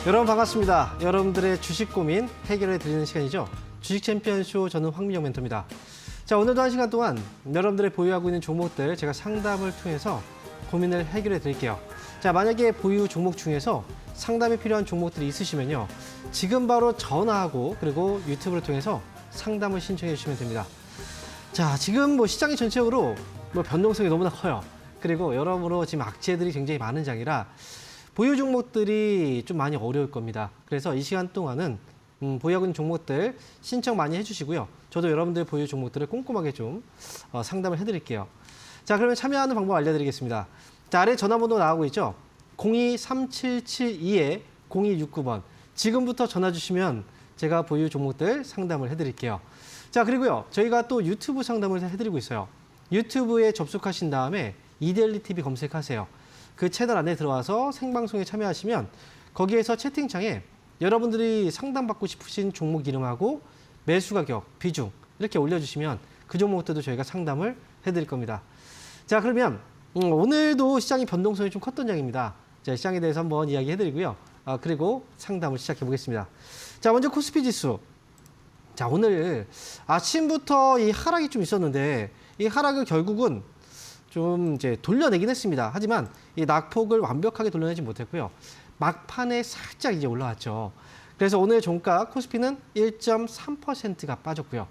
여러분 반갑습니다. 여러분들의 주식 고민 해결해 드리는 시간이죠. 주식 챔피언쇼, 저는 황민영 멘토입니다. 자, 오늘도 1시간 동안 여러분들의 보유하고 있는 종목들 제가 상담을 통해서 고민을 해결해 드릴게요. 자, 만약에 보유 종목 중에서 상담이 필요한 종목들이 있으시면요, 지금 바로 전화하고 그리고 유튜브를 통해서 상담을 신청해 주시면 됩니다. 자, 지금 시장이 전체적으로 변동성이 너무나 커요. 그리고 여러모로 지금 악재들이 굉장히 많은 장이라 보유 종목들이 좀 많이 어려울 겁니다. 그래서 이 시간 동안은 보유하고 있는 종목들 신청 많이 해주시고요. 저도 여러분들 보유 종목들을 꼼꼼하게 좀 상담을 해드릴게요. 자, 그러면 참여하는 방법 알려드리겠습니다. 자, 아래 전화번호 나오고 있죠? 023772-0269번. 지금부터 전화 주시면 제가 보유 종목들 상담을 해드릴게요. 자, 그리고요, 저희가 또 유튜브 상담을 해드리고 있어요. 유튜브에 접속하신 다음에 이데일리 TV 검색하세요. 그 채널 안에 들어와서 생방송에 참여하시면 거기에서 채팅창에 여러분들이 상담받고 싶으신 종목 이름하고 매수 가격, 비중 이렇게 올려주시면 그 종목들도 저희가 상담을 해드릴 겁니다. 자, 그러면 오늘도 시장이 변동성이 좀 컸던 장입니다. 자, 시장에 대해서 한번 이야기해드리고요. 그리고 상담을 시작해 보겠습니다. 자, 먼저 코스피 지수. 자, 오늘 아침부터 이 하락이 좀 있었는데 이 하락을 결국은 좀 이제 돌려내긴 했습니다. 하지만 이 낙폭을 완벽하게 돌려내지 못했고요. 막판에 살짝 이제 올라왔죠. 그래서 오늘 종가 코스피는 1.3%가 빠졌고요.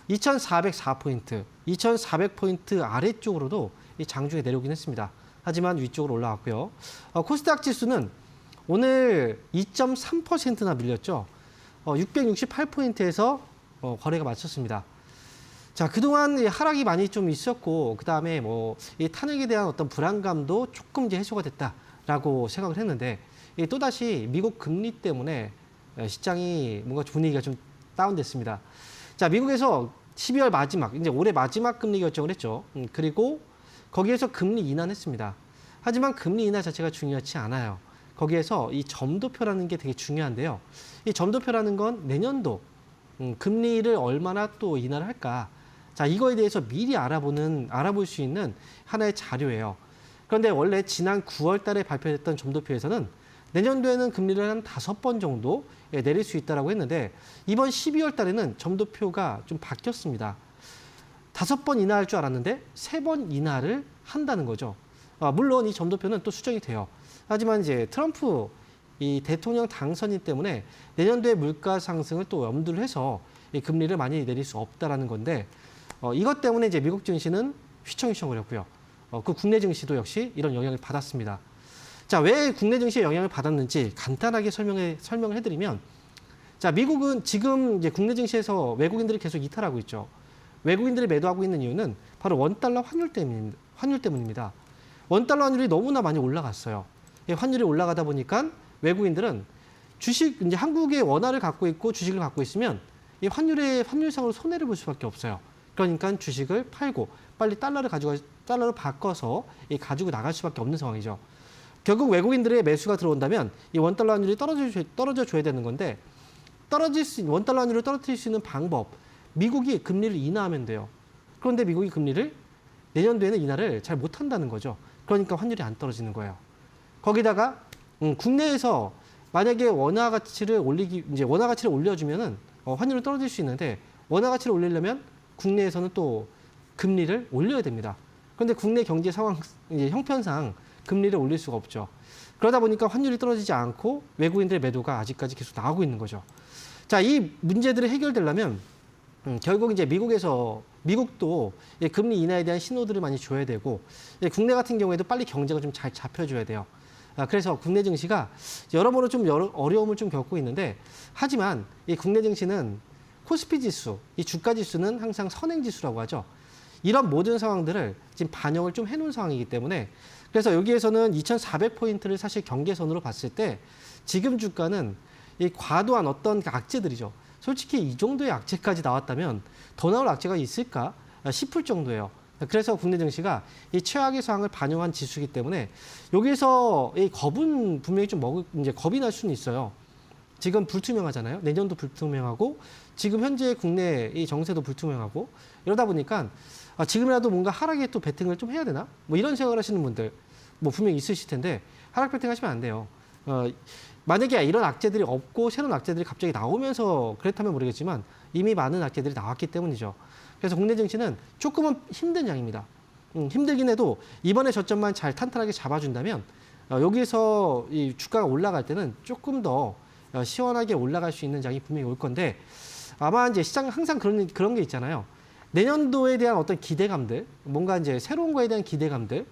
2,404포인트, 2,400포인트 아래쪽으로도 이 장중에 내려오긴 했습니다. 하지만 위쪽으로 올라왔고요. 코스닥 지수는 오늘 2.3%나 밀렸죠. 668포인트에서 거래가 마쳤습니다. 자, 그동안 하락이 많이 좀 있었고, 그 다음에 이 탄핵에 대한 어떤 불안감도 조금 이제 해소가 됐다라고 생각을 했는데, 또다시 미국 금리 때문에 시장이 뭔가 분위기가 좀 다운됐습니다. 자, 미국에서 12월 마지막, 이제 올해 마지막 금리 결정을 했죠. 그리고 거기에서 금리 인하했습니다. 하지만 금리 인하 자체가 중요하지 않아요. 거기에서 이 점도표라는 게 되게 중요한데요. 이 점도표라는 건 내년도 금리를 얼마나 또 인하를 할까. 자, 이거에 대해서 미리 알아볼 수 있는 하나의 자료예요. 그런데 원래 지난 9월 달에 발표됐던 점도표에서는 내년도에는 금리를 한 5번 정도 내릴 수 있다고 했는데 이번 12월 달에는 점도표가 좀 바뀌었습니다. 5번 인하할 줄 알았는데 3번 인하를 한다는 거죠. 물론 이 점도표는 또 수정이 돼요. 하지만 이제 트럼프 이 대통령 당선인 때문에 내년도에 물가 상승을 또 염두를 해서 이 금리를 많이 내릴 수 없다라는 건데 이것 때문에 이제 미국 증시는 휘청휘청거렸고요. 그 국내 증시도 역시 이런 영향을 받았습니다. 자, 왜 국내 증시에 영향을 받았는지 간단하게 설명을 해드리면, 자, 미국은 지금 이제 국내 증시에서 외국인들이 계속 이탈하고 있죠. 외국인들이 매도하고 있는 이유는 바로 원달러 환율 때문입니다. 원달러 환율이 너무나 많이 올라갔어요. 환율이 올라가다 보니까 외국인들은 주식, 이제 한국의 원화를 갖고 있고 주식을 갖고 있으면 이 환율상으로 손해를 볼 수밖에 없어요. 그러니까 주식을 팔고 빨리 달러로 바꿔서 가지고 나갈 수밖에 없는 상황이죠. 결국 외국인들의 매수가 들어온다면 이 원달러 환율이 떨어져 줘야 되는 건데 원달러 환율을 떨어뜨릴 수 있는 방법, 미국이 금리를 인하하면 돼요. 그런데 미국이 금리를 내년도에는 인하를 잘 못한다는 거죠. 그러니까 환율이 안 떨어지는 거예요. 거기다가 국내에서 만약에 원화 가치를 올려주면은 환율은 떨어질 수 있는데 원화 가치를 올리려면 국내에서는 또 금리를 올려야 됩니다. 그런데 국내 경제 상황, 이제 형편상 금리를 올릴 수가 없죠. 그러다 보니까 환율이 떨어지지 않고 외국인들의 매도가 아직까지 계속 나오고 있는 거죠. 자, 이 문제들이 해결되려면 결국 이제 미국도 금리 인하에 대한 신호들을 많이 줘야 되고 국내 같은 경우에도 빨리 경제가 좀 잘 잡혀줘야 돼요. 그래서 국내 증시가 여러모로 좀 어려움을 좀 겪고 있는데, 하지만 이 국내 증시는 코스피 지수, 이 주가 지수는 항상 선행 지수라고 하죠. 이런 모든 상황들을 지금 반영을 좀 해놓은 상황이기 때문에, 그래서 여기에서는 2,400포인트를 사실 경계선으로 봤을 때 지금 주가는 이 과도한 어떤 악재들이죠. 솔직히 이 정도의 악재까지 나왔다면 더 나올 악재가 있을까 싶을 정도예요. 그래서 국내 증시가 이 최악의 상황을 반영한 지수이기 때문에 여기서 이 겁은 분명히 이제 겁이 날 수는 있어요. 지금 불투명하잖아요. 내년도 불투명하고 지금 현재 국내 이 정세도 불투명하고 이러다 보니까 지금이라도 뭔가 하락에 또 베팅을 좀 해야 되나? 이런 생각을 하시는 분들 분명히 있으실 텐데 하락 베팅 하시면 안 돼요. 만약에 이런 악재들이 없고 새로운 악재들이 갑자기 나오면서 그렇다면 모르겠지만 이미 많은 악재들이 나왔기 때문이죠. 그래서 국내 증시는 조금은 힘든 장입니다. 힘들긴 해도 이번에 저점만 잘 탄탄하게 잡아준다면 여기서 이 주가가 올라갈 때는 조금 더 시원하게 올라갈 수 있는 장이 분명히 올 건데 아마 이제 시장 항상 그런 게 있잖아요. 내년도에 대한 어떤 기대감들, 뭔가 이제 새로운 거에 대한 기대감들,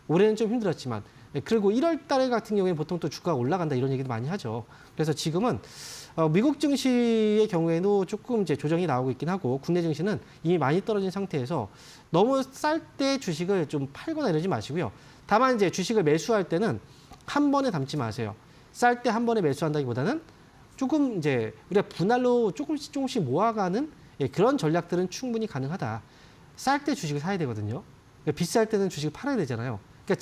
올해는 좀 힘들었지만 그리고 1월 달에 같은 경우에 보통 또 주가가 올라간다 이런 얘기도 많이 하죠. 그래서 지금은 미국 증시의 경우에도 조금 이제 조정이 나오고 있긴 하고 국내 증시는 이미 많이 떨어진 상태에서 너무 쌀 때 주식을 좀 팔거나 이러지 마시고요. 다만 이제 주식을 매수할 때는 한 번에 담지 마세요. 쌀 때 한 번에 매수한다기보다는 조금 이제 우리가 분할로 조금씩 모아가는 그런 전략들은 충분히 가능하다. 쌀 때 주식을 사야 되거든요. 그러니까 비쌀 때는 주식을 팔아야 되잖아요. 그러니까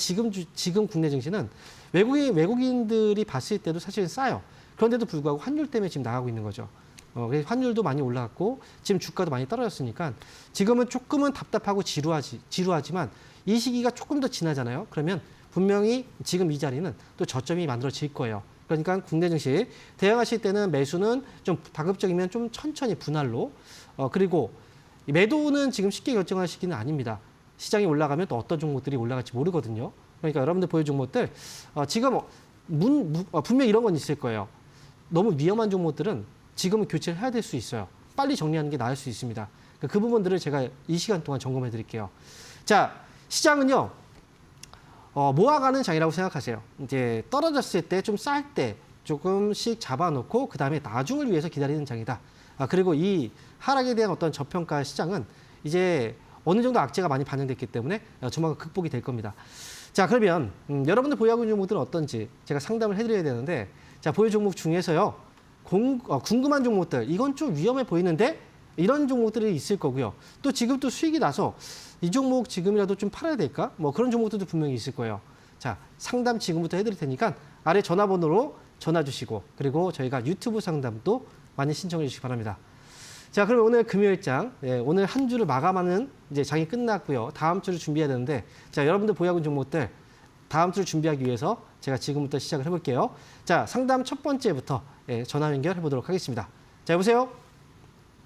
지금 국내 증시는 외국인들이 봤을 때도 사실은 싸요. 그런데도 불구하고 환율 때문에 지금 나가고 있는 거죠. 그래서 환율도 많이 올라갔고 지금 주가도 많이 떨어졌으니까 지금은 조금은 답답하고 지루하지만 이 시기가 조금 더 지나잖아요. 그러면 분명히 지금 이 자리는 또 저점이 만들어질 거예요. 그러니까 국내 증시 대응하실 때는 매수는 좀 다급적이면 좀 천천히 분할로 그리고 매도는 지금 쉽게 결정할 시기는 아닙니다. 시장이 올라가면 또 어떤 종목들이 올라갈지 모르거든요. 그러니까 여러분들 보유 종목들 지금 분명히 이런 건 있을 거예요. 너무 위험한 종목들은 지금은 교체를 해야 될 수 있어요. 빨리 정리하는 게 나을 수 있습니다. 그 부분들을 제가 이 시간 동안 점검해 드릴게요. 자, 시장은요. 모아가는 장이라고 생각하세요. 이제 떨어졌을 때 좀 쌀 때 조금씩 잡아놓고 그 다음에 나중을 위해서 기다리는 장이다. 그리고 이 하락에 대한 어떤 저평가 시장은 이제 어느 정도 악재가 많이 반영됐기 때문에 조만간 극복이 될 겁니다. 자, 그러면 여러분들 보유하고 있는 종목들은 어떤지 제가 상담을 해드려야 되는데 자, 보유 종목 중에서요. 궁금한 종목들, 이건 좀 위험해 보이는데 이런 종목들이 있을 거고요. 또 지금 또 수익이 나서 이 종목 지금이라도 좀 팔아야 될까? 뭐 그런 종목들도 분명히 있을 거예요. 자, 상담 지금부터 해드릴 테니까 아래 전화번호로 전화 주시고 그리고 저희가 유튜브 상담도 많이 신청해 주시기 바랍니다. 자, 그럼 오늘 금요일장, 오늘 한 주를 마감하는 이제 장이 끝났고요. 다음 주를 준비해야 되는데, 자, 여러분들 보유하고 있는 종목들 다음 주를 준비하기 위해서 제가 지금부터 시작을 해볼게요. 자, 상담 첫 번째부터 전화 연결해 보도록 하겠습니다. 자, 여보세요?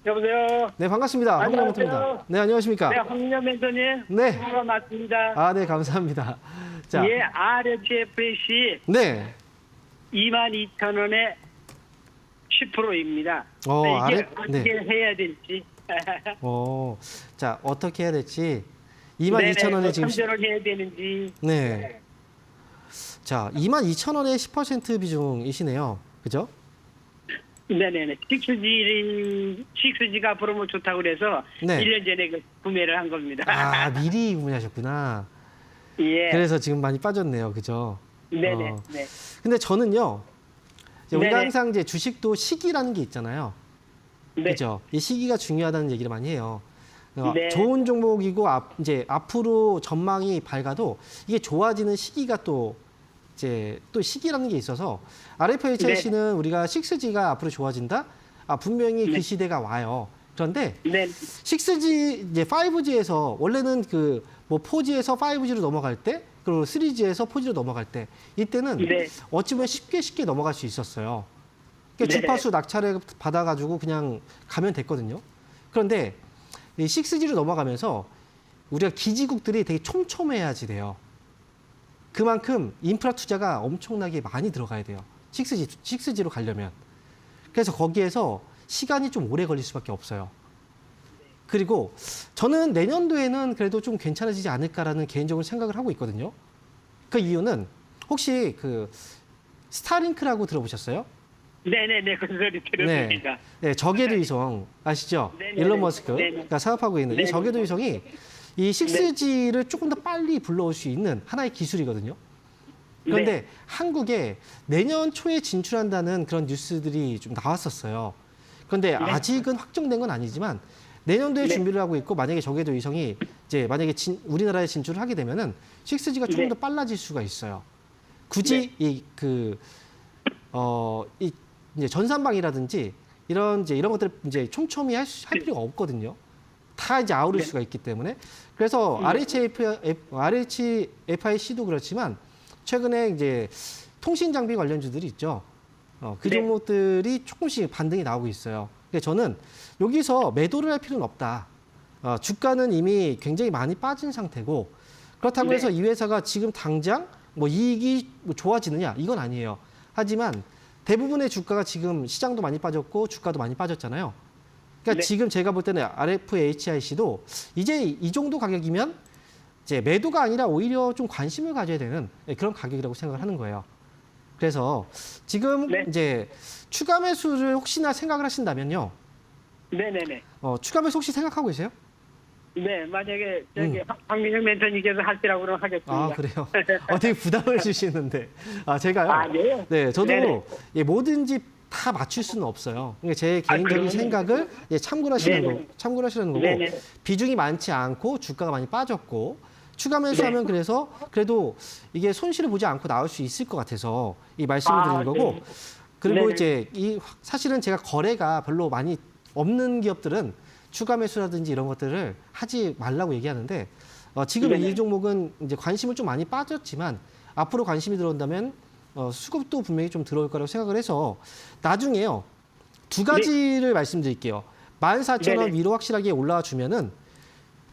여보세요. 네, 반갑습니다. 황민영입니다. 네, 안녕하십니까? 네, 황민영 멘토님. 네. 맞습니다. 아, 네, 감사합니다. 자, 예, RHFC 네. 22,000원에 10%입니다. 이게 어떻게 네. 해야 될지. 자, 어떻게 해야 될지 22,000원에 지금 3전을 해야 되는지. 네. 자, 22,000원에 10% 비중이시네요. 그죠? 네네네. 식스지가 앞으로 뭐 좋다고 그래서 네. 1년 전에 구매를 한 겁니다. 아, 미리 구매하셨구나. 예. 그래서 지금 많이 빠졌네요. 그죠? 네네. 네. 근데 저는요. 이제 우리가 네네. 항상 이제 주식도 시기라는 게 있잖아요. 네. 그죠? 이 시기가 중요하다는 얘기를 많이 해요. 네. 좋은 종목이고 이제 앞으로 전망이 밝아도 이게 좋아지는 시기가 또 이제 또 시기라는 게 있어서 RFHC는 우리가 6G가 앞으로 좋아진다. 분명히 그 시대가 와요. 그런데 네. 6G 이제 5G에서 원래는 그 뭐 4G에서 5G로 넘어갈 때 그리고 3G에서 4G로 넘어갈 때 이때는 네. 어찌 보면 쉽게 넘어갈 수 있었어요. 그러니까 네. 주파수 낙찰을 받아가지고 그냥 가면 됐거든요. 그런데 이 6G로 넘어가면서 우리가 기지국들이 되게 촘촘해야지 돼요. 그만큼 인프라 투자가 엄청나게 많이 들어가야 돼요. 6G로 가려면. 그래서 거기에서 시간이 좀 오래 걸릴 수밖에 없어요. 그리고 저는 내년도에는 그래도 좀 괜찮아지지 않을까라는 개인적으로 생각을 하고 있거든요. 그 이유는 혹시 그 스타링크라고 들어보셨어요? 네네네. 그 소리 들었습니다. 네, 저궤도 위성 아시죠? 네네네. 일론 머스크가 네네. 사업하고 있는 이 네네. 저궤도 위성이 이 6G를 조금 더 빨리 불러올 수 있는 하나의 기술이거든요. 그런데 네. 한국에 내년 초에 진출한다는 그런 뉴스들이 좀 나왔었어요. 그런데 아직은 확정된 건 아니지만 내년도에 네. 준비를 하고 있고 만약에 저궤도 위성이 이제 만약에 우리나라에 진출을 하게 되면은 6G가 조금 네. 더 빨라질 수가 있어요. 굳이 이 이제 전산방이라든지 이런 것들 이제 촘촘히 할 필요가 없거든요. 다 이제 아우를 수가 있기 때문에 그래서 RHFIC도 그렇지만 최근에 이제 통신 장비 관련주들이 있죠. 그 네. 종목들이 조금씩 반등이 나오고 있어요. 그래서 저는 여기서 매도를 할 필요는 없다. 주가는 이미 굉장히 많이 빠진 상태고 그렇다고 네. 해서 이 회사가 지금 당장 뭐 이익이 뭐 좋아지느냐 이건 아니에요. 하지만 대부분의 주가가 지금 시장도 많이 빠졌고 주가도 많이 빠졌잖아요. 그러니까 네. 지금 제가 볼 때는 RFHIC도 이제 이 정도 가격이면 이제 매도가 아니라 오히려 좀 관심을 가져야 되는 그런 가격이라고 생각을 하는 거예요. 그래서 지금 네. 이제 추가 매수를 혹시나 생각을 하신다면요. 네네네. 추가 매수 혹시 생각하고 계세요? 네, 만약에 저기 황민영 멘토님께서 하시라고 그러면 하겠습니다. 아, 그래요? 되게 부담을 주시는데. 제가요? 아, 네요? 네, 저도 네네. 뭐든지 다 맞출 수는 없어요. 그러니까 제 개인적인 그럼요. 생각을 참고하시는 네네. 거고, 참고하시는 거고, 네네. 비중이 많지 않고 주가가 많이 빠졌고, 추가 매수하면 네. 그래서 그래도 이게 손실을 보지 않고 나올 수 있을 것 같아서 이 말씀을 드리는 거고, 네. 그리고 네네. 이제 사실은 제가 거래가 별로 많이 없는 기업들은 추가 매수라든지 이런 것들을 하지 말라고 얘기하는데 지금 네네. 이 종목은 이제 관심을 좀 많이 빠졌지만 앞으로 관심이 들어온다면 수급도 분명히 좀 들어올 거라고 생각을 해서 나중에요. 두 가지를 말씀드릴게요. 14,000원 네네. 위로 확실하게 올라와 주면은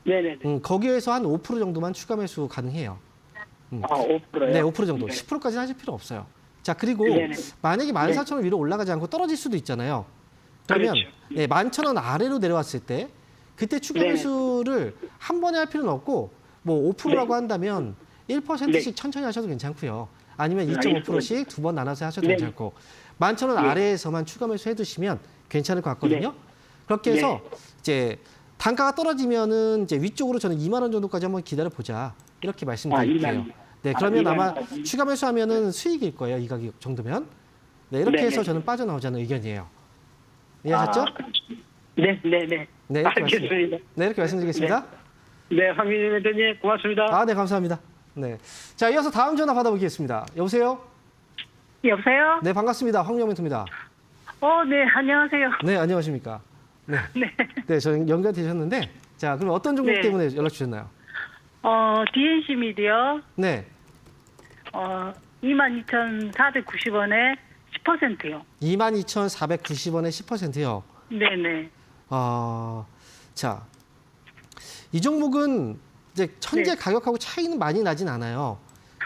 네네네. 거기에서 한 5% 정도만 추가 매수 가능해요. 5%요? 네, 5% 정도. 10%까지는 하실 필요 없어요. 자, 그리고 네네. 만약에 14,000원 위로 올라가지 않고 떨어질 수도 있잖아요. 그러면 그렇죠. 네, 11,000원 아래로 내려왔을 때 그때 추가 네네. 매수를 한 번에 할 필요는 없고 뭐 5%라고 네. 한다면 1%씩 천천히 하셔도 괜찮고요. 아니면 2.5%씩 두 번 나눠서 하셔도 네. 괜찮고 11,000원 네. 아래에서만 추가 매수 해두시면 괜찮을 것 같거든요. 네. 그렇게 해서 네. 이제 단가가 떨어지면은 이제 위쪽으로 저는 2만 원 정도까지 한번 기다려 보자 이렇게 말씀드릴게요. 2만. 네, 그러면 2만 아마 원까지. 추가 매수하면은 수익일 거예요. 이 가격 정도면. 네, 이렇게 네, 해서 네. 저는 빠져나오자는 의견이에요. 이해하셨죠? 네네네. 네, 이렇게 알겠습니다. 네, 이렇게 말씀드리겠습니다. 네, 황민영 멘토님 고맙습니다. 네, 감사합니다. 네. 자, 이어서 다음 전화 받아보겠습니다. 여보세요? 여보세요? 네, 반갑습니다. 황영 멘토입니다. 네, 안녕하세요. 네, 안녕하십니까? 네. 네. 네, 저는 연결되셨는데, 자, 그럼 어떤 종목 네. 때문에 연락 주셨나요? DNC 미디어, 네. 22,490원에 10%요. 22,490원에 10%요. 네네. 자, 이 종목은 이제 현재 네. 가격하고 차이는 많이 나진 않아요.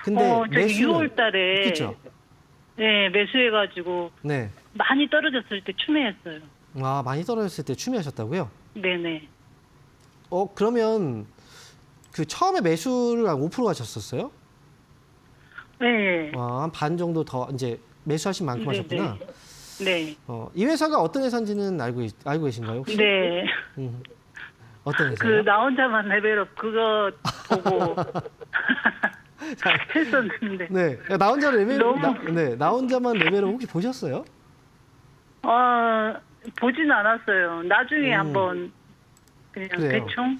근데 저기 매수는 6월 달에. 그렇죠. 네, 매수해가지고 네. 많이 떨어졌을 때 추매했어요. 많이 떨어졌을 때 추미하셨다고요? 네네. 그러면 그 처음에 매수를 한 5% 하셨었어요? 네. 한 반 정도 더 이제 매수하신 만큼 하셨구나. 네. 이 회사가 어떤 회사인지는 알고 계신가요? 혹시? 네. 어떤 그 회사요? 나 혼자만 레벨업 그거 보고 했었는데. 네, 나 혼자 레벨, 너무- 나 혼자만 레벨업 혹시 보셨어요? 보진 않았어요. 나중에 한번 그냥 그래요. 대충.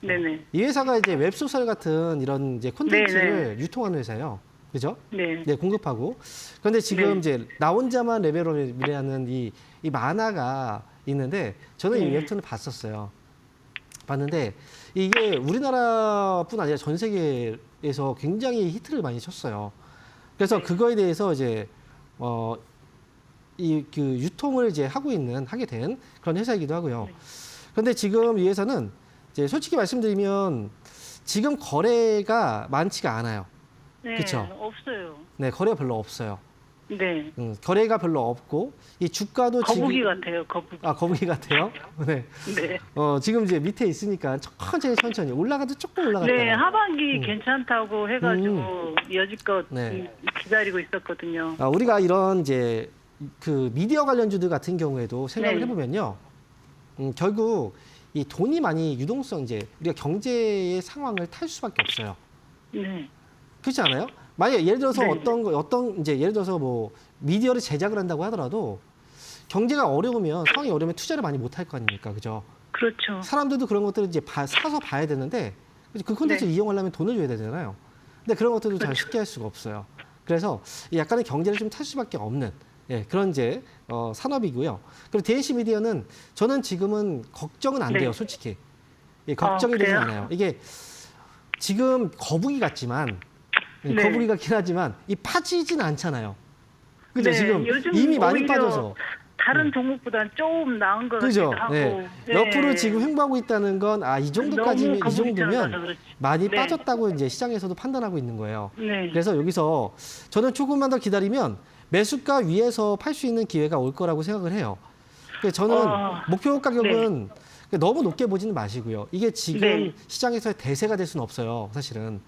네네. 이 회사가 이제 웹소설 같은 이런 이제 콘텐츠를 네, 유통하는 회사예요. 그죠? 네. 네, 공급하고. 그런데 지금 네. 이제 나 혼자만 레벨업이라는 이 만화가 있는데 저는 이 네. 웹툰을 봤었어요. 봤는데 이게 우리나라뿐 아니라 전 세계에서 굉장히 히트를 많이 쳤어요. 그래서 네. 그거에 대해서 이제 이 그 유통을 이제 하게 된 그런 회사이기도 하고요. 네. 그런데 지금 이 회사는 이제 솔직히 말씀드리면 지금 거래가 많지가 않아요. 네. 그쵸? 없어요. 네, 거래가 별로 없어요. 네. 거래가 별로 없고 이 주가도 거북이 지금 같아요. 거북이. 거북이 같아요. 네. 네. 지금 이제 밑에 있으니까 천천히 올라가도 조금 올라갔다가 네. 하반기 괜찮다고 해가지고 여지껏 네. 기다리고 있었거든요. 우리가 이런 이제 그 미디어 관련주들 같은 경우에도 생각을 네. 해보면요. 결국 이 돈이 많이 유동성 이제 우리가 경제의 상황을 탈 수밖에 없어요. 네. 그렇지 않아요? 만약에 예를 들어서 네. 이제 예를 들어서 뭐 미디어를 제작을 한다고 하더라도 경제가 어려우면 상황이 어려우면 투자를 많이 못 할 거 아닙니까, 그죠? 그렇죠. 사람들도 그런 것들을 이제 사서 봐야 되는데 그 콘텐츠를 네. 이용하려면 돈을 줘야 되잖아요. 근데 그런 것들도 잘 쉽게 할 수가 없어요. 그래서 약간의 경제를 좀 탈 수밖에 없는 그런 이제 산업이고요. 그리고 DNC 미디어는 저는 지금은 걱정은 안 네. 돼요, 솔직히. 걱정이 되지 그래요? 않아요. 이게 지금 거북이 같지만 네. 거북이 같긴 하지만 이 빠지진 않잖아요. 그죠? 네, 지금 요즘 이미 많이 오히려 빠져서. 다른 종목보다는 조금 나은 것 그죠? 같기도 하고. 네. 네. 옆으로 지금 횡보하고 있다는 건 이 정도까지면, 너무 이 정도면 거북이처럼 그렇지. 많이 네. 빠졌다고 이제 시장에서도 판단하고 있는 거예요. 네. 그래서 여기서 저는 조금만 더 기다리면 매수가 위에서 팔 수 있는 기회가 올 거라고 생각을 해요. 그래서 저는 목표 가격은 너무 높게 보지는 마시고요. 이게 지금 네. 시장에서의 대세가 될 수는 없어요. 사실은.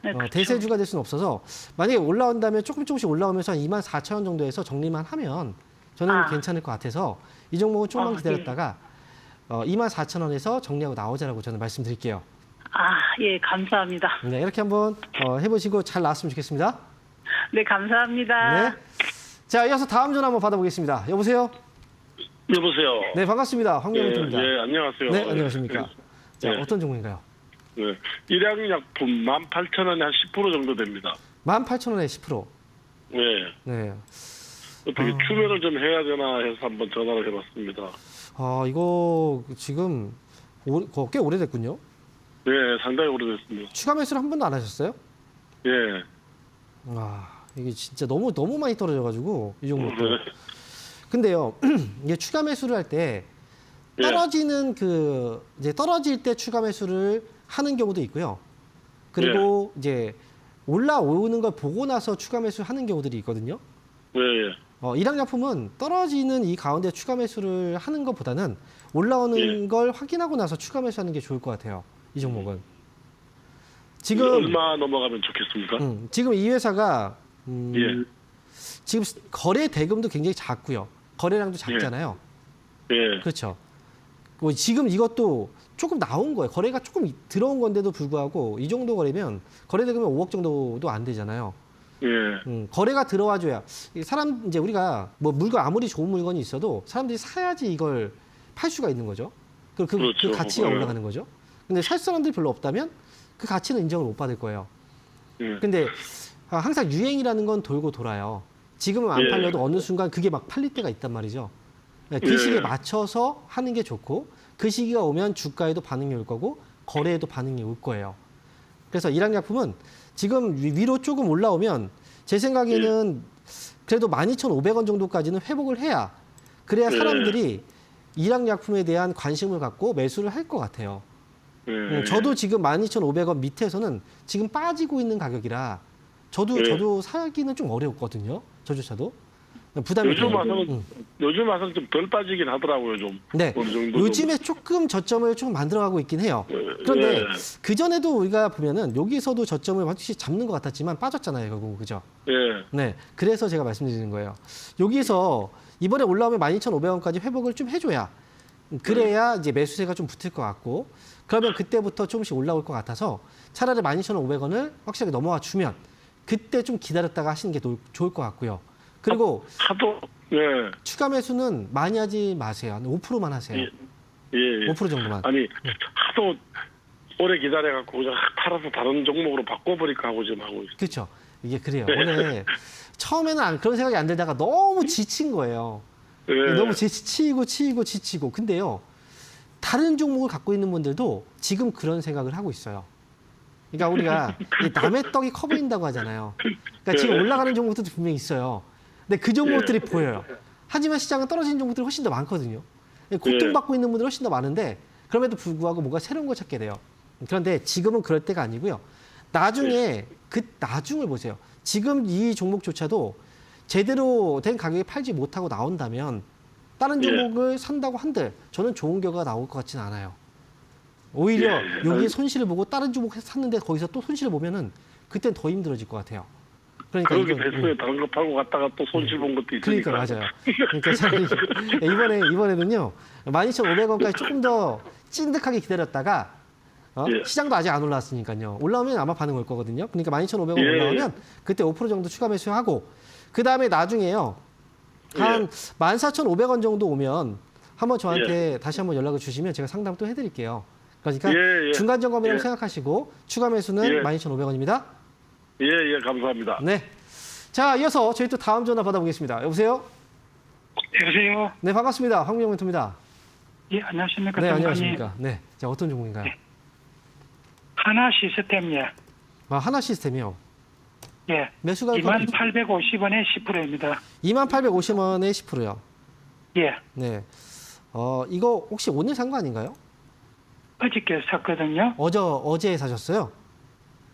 네, 그렇죠. 대세주가 될 수는 없어서 만약에 올라온다면 조금씩 올라오면서 한 24,000원 정도에서 정리만 하면 저는 괜찮을 것 같아서 이 종목은 조금만 기다렸다가 24,000원에서 정리하고 나오자라고 저는 말씀드릴게요. 예, 감사합니다. 네, 이렇게 한번 해보시고 잘 나왔으면 좋겠습니다. 네, 감사합니다. 네. 자, 이어서 다음 전화 한번 받아보겠습니다. 여보세요? 여보세요. 네, 반갑습니다. 황명훈입니다. 예, 안녕하세요. 네, 안녕하십니까. 자, 네. 어떤 종목인가요? 네. 일양약품 18,000원에 한 10% 정도 됩니다. 18,000원에 10%. 네. 네. 어떻게 추면을 좀 해야 되나 해서 한번 전화를 해봤습니다. 이거 지금 꽤 오래됐군요. 네, 상당히 오래됐습니다. 추가 매수를 한 번도 안 하셨어요? 예. 이게 진짜 너무 많이 떨어져가지고 이 종목도. 네. 근데요, 이게 추가 매수를 할 때 예. 떨어지는 이제 떨어질 때 추가 매수를 하는 경우도 있고요. 그리고 이제 올라오는 걸 보고 나서 추가 매수하는 경우들이 있거든요. 예, 예. 일양약품은 떨어지는 이 가운데 추가 매수를 하는 것보다는 올라오는 걸 확인하고 나서 추가 매수하는 게 좋을 것 같아요. 이 종목은. 지금 얼마 넘어가면 좋겠습니까? 지금 이 회사가 예. 지금 거래 대금도 굉장히 작고요. 거래량도 작잖아요. 예. 그렇죠. 지금 이것도 조금 나온 거예요. 거래가 조금 들어온 건데도 불구하고 이 정도 거래면 거래 대금이 5억 정도도 안 되잖아요. 예. 거래가 들어와줘야 이제 우리가 뭐 물건 아무리 좋은 물건이 있어도 사람들이 사야지 이걸 팔 수가 있는 거죠. 그 그렇죠. 가치가 올라가는 거죠. 근데 살 사람들이 별로 없다면 그 가치는 인정을 못 받을 거예요. 예. 근데 항상 유행이라는 건 돌고 돌아요. 지금은 안 예. 팔려도 어느 순간 그게 막 팔릴 때가 있단 말이죠. 그 시기에 맞춰서 하는 게 좋고 그 시기가 오면 주가에도 반응이 올 거고 거래에도 반응이 올 거예요. 그래서 일양약품은 지금 위로 조금 올라오면 제 생각에는 그래도 12,500원 정도까지는 회복을 해야 그래야 사람들이 일양약품에 대한 관심을 갖고 매수를 할 것 같아요. 저도 지금 12,500원 밑에서는 지금 빠지고 있는 가격이라 저도 사기는 좀 어려웠거든요. 저조차도. 부담이 요즘 돼요. 와서는 좀 덜 빠지긴 하더라고요, 좀. 네. 어느 정도 요즘에 조금 저점을 좀 만들어가고 있긴 해요. 그런데 그전에도 우리가 보면은 여기서도 저점을 완전히 잡는 것 같았지만 빠졌잖아요, 결국. 그죠? 예. 네. 그래서 제가 말씀드리는 거예요. 여기서 이번에 올라오면 12,500원까지 회복을 좀 해줘야 그래야 이제 매수세가 좀 붙을 것 같고 그러면 그때부터 조금씩 올라올 것 같아서 차라리 12,500원을 확실하게 넘어와 주면 그때 좀 기다렸다가 하시는 게 좋을 것 같고요. 그리고 하도 추가 매수는 많이 하지 마세요. 한 5%만 하세요. 예. 5% 정도만. 아니 하도 오래 기다려갖고 그냥 팔아서 다른 종목으로 바꿔버릴까 하고 지금 하고 있어요. 그렇죠. 이게 그래요. 원래 처음에는 그런 생각이 안 들다가 너무 지친 거예요. 예. 너무 지치고. 근데요. 다른 종목을 갖고 있는 분들도 지금 그런 생각을 하고 있어요. 그러니까 우리가 이 남의 떡이 커 보인다고 하잖아요. 그러니까 지금 올라가는 종목들도 분명히 있어요. 근데 그 종목들이 보여요. 하지만 시장은 떨어지는 종목들이 훨씬 더 많거든요. 고통받고 있는 분들이 훨씬 더 많은데 그럼에도 불구하고 뭔가 새로운 걸 찾게 돼요. 그런데 지금은 그럴 때가 아니고요. 나중에 그 나중을 보세요. 지금 이 종목조차도 제대로 된 가격에 팔지 못하고 나온다면 다른 종목을 산다고 한들 저는 좋은 결과가 나올 것 같지는 않아요. 오히려 여기 손실을 보고 다른 종목 샀는데 거기서 또 손실을 보면은 그땐 더 힘들어질 것 같아요. 그러니까 그렇게 이건, 됐어요. 다른 거 팔고 갔다가 또 손실 본 것도 있으니까. 그러니까 맞아요. 그러니까 저는 이번에는요 12,500원까지 조금 더 찐득하게 기다렸다가 시장도 아직 안 올라왔으니까요. 올라오면 아마 반응 올 거거든요. 그러니까 12,500원 올라오면 그때 5% 정도 추가 매수하고 그 다음에 나중에요 한 14,500원 정도 오면 한번 저한테 다시 한번 연락을 주시면 제가 상담 또 해드릴게요. 그러니까 중간 점검이라고 생각하시고 추가 매수는 12,500원입니다. 예, 감사합니다. 네. 자, 이어서 저희 또 다음 전화 받아보겠습니다. 여보세요? 여보세요. 네, 반갑습니다. 황민영 멘토입니다. 예, 안녕하십니까. 네, 전문가님. 안녕하십니까. 네. 자, 어떤 종목인가요? 하나 시스템이요. 하나 시스템이요. 예. 매수가 2850원에 10%입니다. 2850원에 10%요. 예. 네. 이거 혹시 오늘 산 거 아닌가요? 어저께 샀거든요. 어제 사셨어요?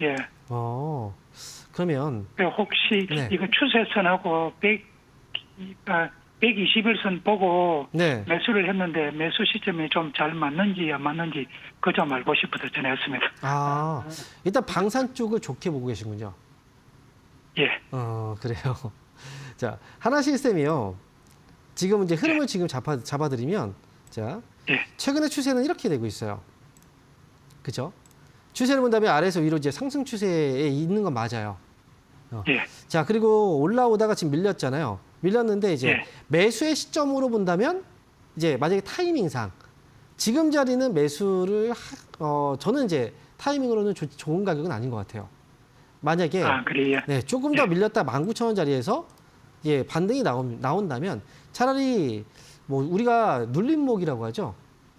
예. 그러면 혹시 네. 이거 추세선하고 121선 보고 네. 매수를 했는데 매수 시점이 좀 잘 맞는지 안 맞는지 그거 좀 알고 싶어서 전화했습니다. 일단 방산 쪽을 좋게 보고 계시군요. 예. 그래요. 자, 하나 시스템이요. 지금 이제 흐름을 지금 잡아드리면, 자, 예. 최근의 추세는 이렇게 되고 있어요. 그죠? 추세를 본다면 아래에서 위로 이제 상승 추세에 있는 건 맞아요. 예. 자, 그리고 올라오다가 지금 밀렸잖아요. 밀렸는데 이제 예. 매수의 시점으로 본다면 이제 만약에 타이밍상 지금 자리는 매수를 저는 이제 타이밍으로는 좋은 가격은 아닌 것 같아요. 만약에 그래요. 네, 조금 더 밀렸다 19,000원 자리에서 예, 반등이 나온다면 차라리 뭐 우리가 눌림목이라고 하죠.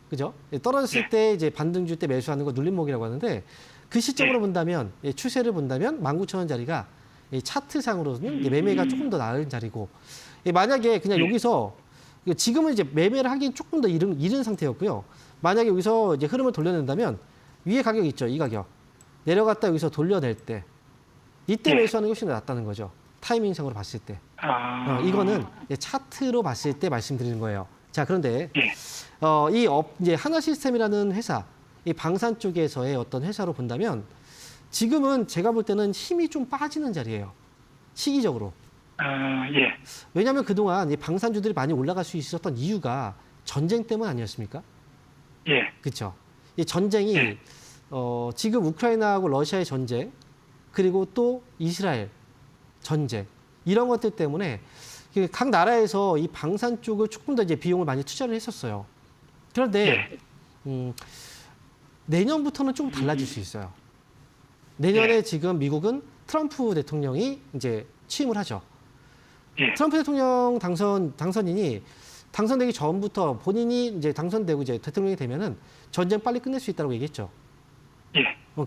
그죠? 예, 떨어졌을 때 이제 반등 줄 때 매수하는 거 눌림목이라고 하는데 그 시점으로 본다면 예, 추세를 본다면 19,000원 자리가 예, 차트상으로는 이제 매매가 조금 더 나은 자리고 예, 만약에 그냥 여기서 지금은 이제 매매를 하기엔 조금 더 이른 상태였고요. 만약에 여기서 이제 흐름을 돌려낸다면 위에 가격 있죠. 이 가격. 내려갔다 여기서 돌려낼 때 이때 매수하는 게 훨씬 더 낫다는 거죠. 타이밍상으로 봤을 때. 이거는 차트로 봤을 때 말씀드리는 거예요. 자, 그런데 이제 하나 시스템이라는 회사, 이 방산 쪽에서의 어떤 회사로 본다면 지금은 제가 볼 때는 힘이 좀 빠지는 자리예요. 시기적으로. 예. 왜냐하면 그동안 이 방산주들이 많이 올라갈 수 있었던 이유가 전쟁 때문 아니었습니까? 예. 그렇죠. 이 전쟁이 지금 우크라이나하고 러시아의 전쟁 그리고 또 이스라엘 전쟁 이런 것들 때문에 각 나라에서 이 방산 쪽을 조금 더 이제 비용을 많이 투자를 했었어요. 그런데 내년부터는 좀 달라질 수 있어요. 내년에 지금 미국은 트럼프 대통령이 이제 취임을 하죠. 트럼프 대통령 당선인이 당선되기 전부터 본인이 이제 당선되고 이제 대통령이 되면은 전쟁 빨리 끝낼 수 있다고 얘기했죠.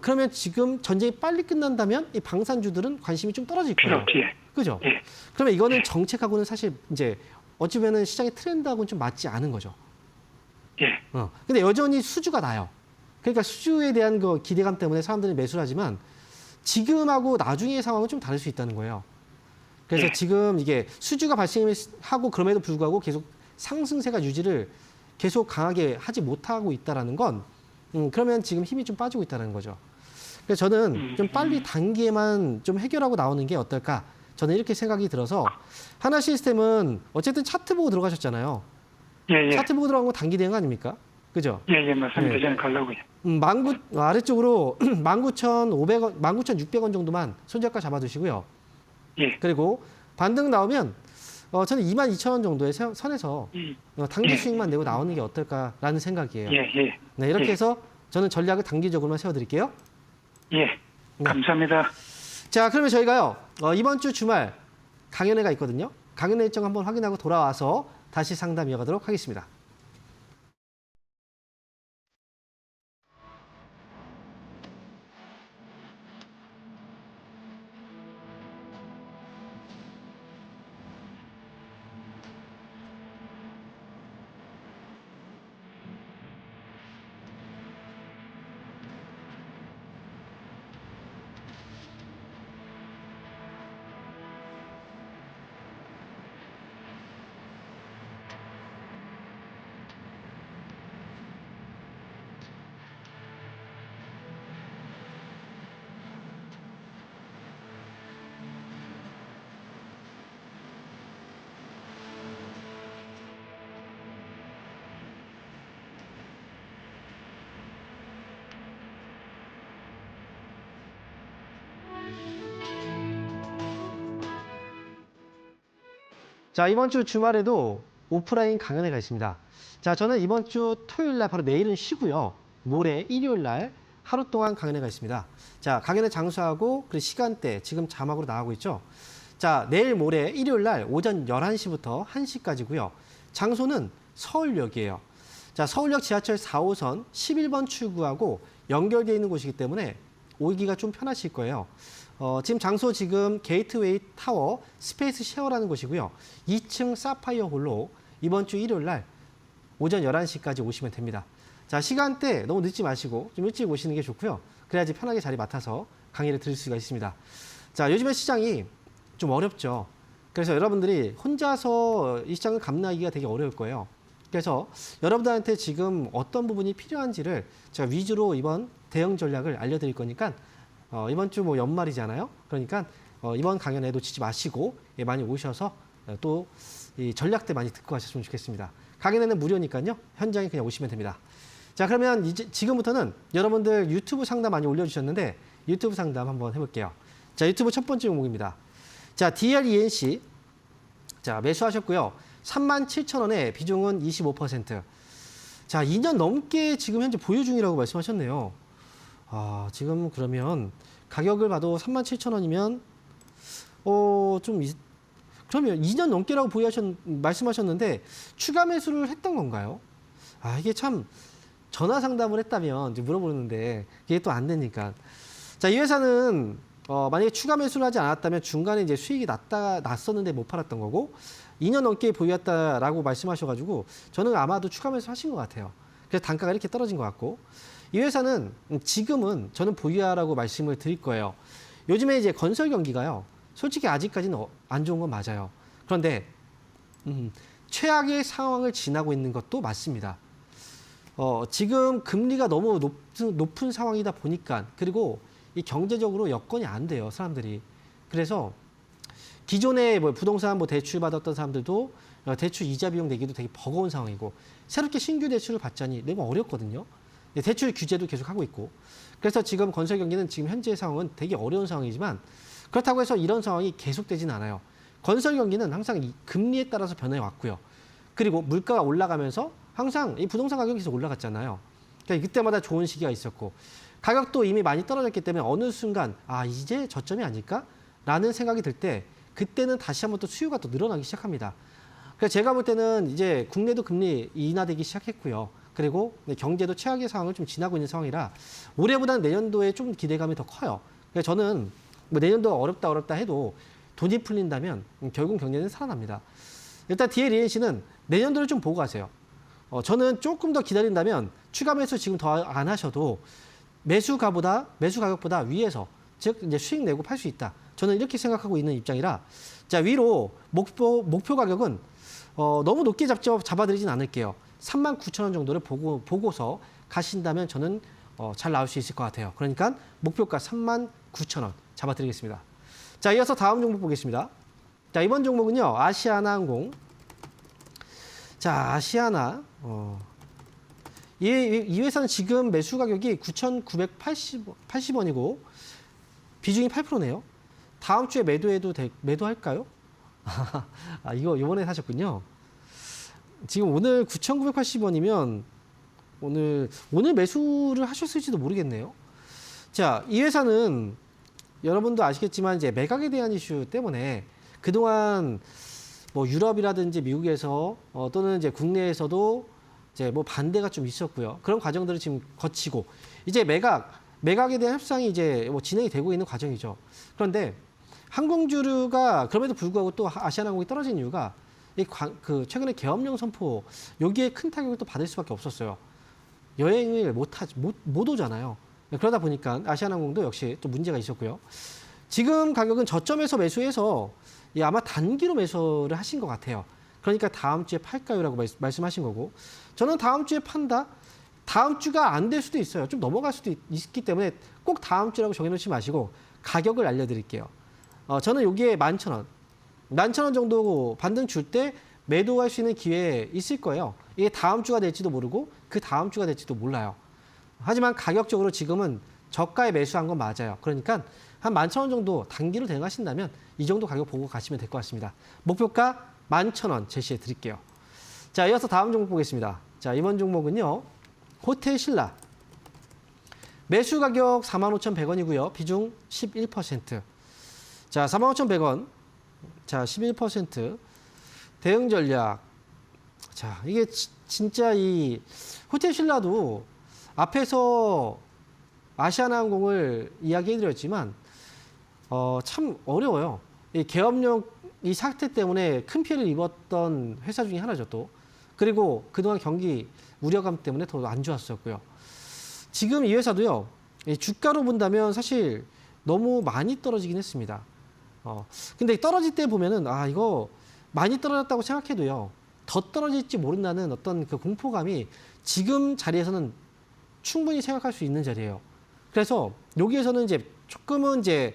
그러면 지금 전쟁이 빨리 끝난다면 이 방산주들은 관심이 좀 떨어질 거예요. 그죠? 그러면 이거는 정책하고는 사실 이제 어찌 보면은 시장의 트렌드하고는 좀 맞지 않은 거죠. 근데 여전히 수주가 나요. 그러니까 수주에 대한 그 기대감 때문에 사람들이 매수를 하지만 지금하고 나중의 상황은 좀 다를 수 있다는 거예요. 그래서 지금 이게 수주가 발생하고 그럼에도 불구하고 계속 상승세가 유지를 계속 강하게 하지 못하고 있다는 건 그러면 지금 힘이 좀 빠지고 있다는 거죠. 그래서 저는 좀 빨리 단기에만 좀 해결하고 나오는 게 어떨까? 저는 이렇게 생각이 들어서 하나 시스템은 어쨌든 차트 보고 들어가셨잖아요. 차트 보고 들어간 건 단기 대응 아닙니까? 그죠? 맞습니다. 저는 가려고요. 아래쪽으로 19,500원, 19,600원 정도만 손절가 잡아두시고요. 그리고 반등 나오면 저는 22,000원 정도의 선에서 단기 수익만 내고 나오는 게 어떨까라는 생각이에요. 네, 이렇게 해서 저는 전략을 단기적으로만 세워드릴게요. 감사합니다. 자, 그러면 저희가요 이번 주 주말 강연회가 있거든요. 강연회 일정 한번 확인하고 돌아와서 다시 상담 이어가도록 하겠습니다. 자, 이번 주 주말에도 오프라인 강연회가 있습니다. 자, 저는 이번 주 토요일 날 바로 내일은 쉬고요. 모레 일요일 날 하루 동안 강연회가 있습니다. 자, 강연회 장소하고 그 시간대 지금 자막으로 나오고 있죠. 자, 내일 모레 일요일 날 오전 11시부터 1시까지고요. 장소는 서울역이에요. 자, 서울역 지하철 4호선 11번 출구하고 연결되어 있는 곳이기 때문에 오기가 좀 편하실 거예요. 지금 장소 지금 게이트웨이 타워 스페이스 쉐어라는 곳이고요. 2층 사파이어 홀로 이번 주 일요일 날 오전 11시까지 오시면 됩니다. 자, 시간대 너무 늦지 마시고 좀 일찍 오시는 게 좋고요. 그래야지 편하게 자리 맡아서 강의를 들을 수가 있습니다. 자, 요즘에 시장이 좀 어렵죠. 그래서 여러분들이 혼자서 이 시장을 감당하기가 되게 어려울 거예요. 그래서 여러분들한테 지금 어떤 부분이 필요한지를 제가 위주로 이번 대응 전략을 알려드릴 거니까 이번 주 뭐 연말이잖아요. 그러니까 이번 강연에 놓치지 마시고 많이 오셔서 또 이 전략들 많이 듣고 가셨으면 좋겠습니다. 강연에는 무료니까요. 현장에 그냥 오시면 됩니다. 자, 그러면 이제 지금부터는 여러분들 유튜브 상담 많이 올려주셨는데 유튜브 상담 한번 해볼게요. 자, 유튜브 첫 번째 종목입니다. 자, DLENC. 자, 매수하셨고요. 37,000원에 비중은 25%. 자, 2년 넘게 지금 현재 보유 중이라고 말씀하셨네요. 아, 지금 그러면 가격을 봐도 37,000원이면 그러면 2년 넘게라고 말씀하셨는데 추가 매수를 했던 건가요? 아, 이게 참 전화 상담을 했다면 이제 물어보는데 이게 또 안 되니까. 자, 이 회사는 만약에 추가 매수를 하지 않았다면 중간에 이제 수익이 났었는데 못 팔았던 거고 2년 넘게 보유했다라고 말씀하셔가지고 저는 아마도 추가 매수 하신 것 같아요. 그래서 단가가 이렇게 떨어진 것 같고 이 회사는 지금은 저는 보유하라고 말씀을 드릴 거예요. 요즘에 이제 건설 경기가요. 솔직히 아직까지는 안 좋은 건 맞아요. 그런데 최악의 상황을 지나고 있는 것도 맞습니다. 지금 금리가 너무 높은 상황이다 보니까 그리고 이 경제적으로 여건이 안 돼요, 사람들이. 그래서 기존에 뭐 부동산 대출 받았던 사람들도 대출 이자 비용 내기도 되게 버거운 상황이고 새롭게 신규 대출을 받자니 너무 어렵거든요. 대출 규제도 계속 하고 있고. 그래서 지금 건설 경기는 지금 현재 상황은 되게 어려운 상황이지만 그렇다고 해서 이런 상황이 계속되지는 않아요. 건설 경기는 항상 이 금리에 따라서 변해 왔고요. 그리고 물가가 올라가면서 항상 이 부동산 가격이 계속 올라갔잖아요. 그러니까 그때마다 좋은 시기가 있었고 가격도 이미 많이 떨어졌기 때문에 어느 순간 이제 저점이 아닐까? 라는 생각이 들 때 그때는 다시 한번 또 수요가 또 늘어나기 시작합니다. 그래서 제가 볼 때는 이제 국내도 금리 인하되기 시작했고요. 그리고 경제도 최악의 상황을 좀 지나고 있는 상황이라 올해보다는 내년도에 좀 기대감이 더 커요. 그래서 저는 뭐 내년도 어렵다 해도 돈이 풀린다면 결국 경제는 살아납니다. 일단 DLENC는 내년도를 좀 보고 가세요. 저는 조금 더 기다린다면 추가 매수 지금 더 안 하셔도 매수 가격보다 위에서 즉 이제 수익 내고 팔 수 있다. 저는 이렇게 생각하고 있는 입장이라 자, 위로 목표 가격은 너무 높게 잡아드리진 않을게요. 39,000원 정도를 보고서 가신다면 저는 잘 나올 수 있을 것 같아요. 그러니까 목표가 39,000원 잡아드리겠습니다. 자, 이어서 다음 종목 보겠습니다. 자, 이번 종목은요. 아시아나항공. 자, 아시아나. 이 회사는 지금 매수 가격이 9,980원이고 비중이 8%네요. 다음 주에 매도할까요? 이거 이번에 사셨군요. 지금 오늘 9,980원이면 오늘 매수를 하셨을지도 모르겠네요. 자, 이 회사는 여러분도 아시겠지만 이제 매각에 대한 이슈 때문에 그동안 뭐 유럽이라든지 미국에서 또는 이제 국내에서도 이제 뭐 반대가 좀 있었고요. 그런 과정들을 지금 거치고 이제 매각에 대한 협상이 이제 뭐 진행이 되고 있는 과정이죠. 그런데 항공주류가 그럼에도 불구하고 또 아시아나항공이 떨어진 이유가 최근에 계엄령 선포 여기에 큰 타격을 또 받을 수밖에 없었어요. 여행을 못 오잖아요. 그러다 보니까 아시아나항공도 역시 또 문제가 있었고요. 지금 가격은 저점에서 매수해서 아마 단기로 매수를 하신 것 같아요. 그러니까 다음 주에 팔까요라고 말씀하신 거고 저는 다음 주에 판다. 다음 주가 안 될 수도 있어요. 좀 넘어갈 수도 있기 때문에 꼭 다음 주라고 정해놓지 마시고 가격을 알려드릴게요. 저는 여기에 11,000원. 11,000원 정도 반등 줄 때 매도할 수 있는 기회 있을 거예요. 이게 다음 주가 될지도 모르고 그 다음 주가 될지도 몰라요. 하지만 가격적으로 지금은 저가에 매수한 건 맞아요. 그러니까 한 11,000원 정도 단기로 대응하신다면 이 정도 가격 보고 가시면 될 것 같습니다. 목표가 11,000원 제시해 드릴게요. 자, 이어서 다음 종목 보겠습니다. 자, 이번 종목은요. 호텔 신라. 매수 가격 45,100원이고요. 비중 11%. 자, 45,100원. 자, 11%. 대응 전략. 자, 이게 진짜 이 호텔 신라도 앞에서 아시아나항공을 이야기해드렸지만 참 어려워요. 이 계엄령 이 사태 때문에 큰 피해를 입었던 회사 중에 하나죠 또. 그리고 그동안 경기 우려감 때문에 더 안 좋았었고요. 지금 이 회사도요. 이 주가로 본다면 사실 너무 많이 떨어지긴 했습니다. 근데 떨어질 때 보면은 이거 많이 떨어졌다고 생각해도요. 더 떨어질지 모른다는 어떤 그 공포감이 지금 자리에서는 충분히 생각할 수 있는 자리예요. 그래서 여기에서는 이제 조금은 이제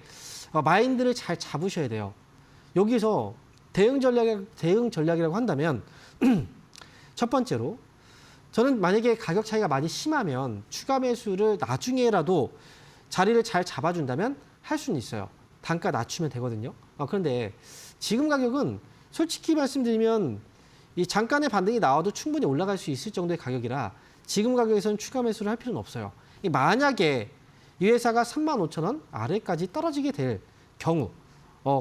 마인드를 잘 잡으셔야 돼요. 여기서 대응 전략이라고 한다면 첫 번째로 저는 만약에 가격 차이가 많이 심하면 추가 매수를 나중에라도 자리를 잘 잡아준다면 할 수는 있어요. 단가 낮추면 되거든요. 그런데 지금 가격은 솔직히 말씀드리면 이 잠깐의 반등이 나와도 충분히 올라갈 수 있을 정도의 가격이라 지금 가격에서는 추가 매수를 할 필요는 없어요. 만약에 이 회사가 35,000원 아래까지 떨어지게 될 경우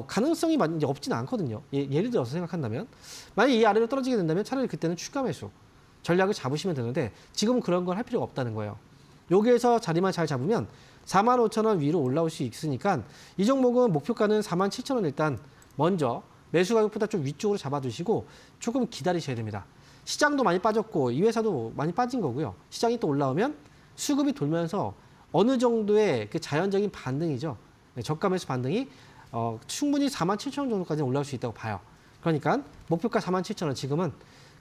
가능성이 이제 없지는 않거든요. 예를 들어서 생각한다면 만약에 이 아래로 떨어지게 된다면 차라리 그때는 추가 매수 전략을 잡으시면 되는데 지금은 그런 걸 할 필요가 없다는 거예요. 여기에서 자리만 잘 잡으면 45,000원 위로 올라올 수 있으니까 이 종목은 목표가는 47,000원 일단 먼저 매수 가격보다 좀 위쪽으로 잡아두시고 조금 기다리셔야 됩니다. 시장도 많이 빠졌고 이 회사도 많이 빠진 거고요. 시장이 또 올라오면 수급이 돌면서 어느 정도의 그 자연적인 반등이죠. 저가 매수 반등이 충분히 47,000원 정도까지 올라올 수 있다고 봐요. 그러니까 목표가 47,000원 지금은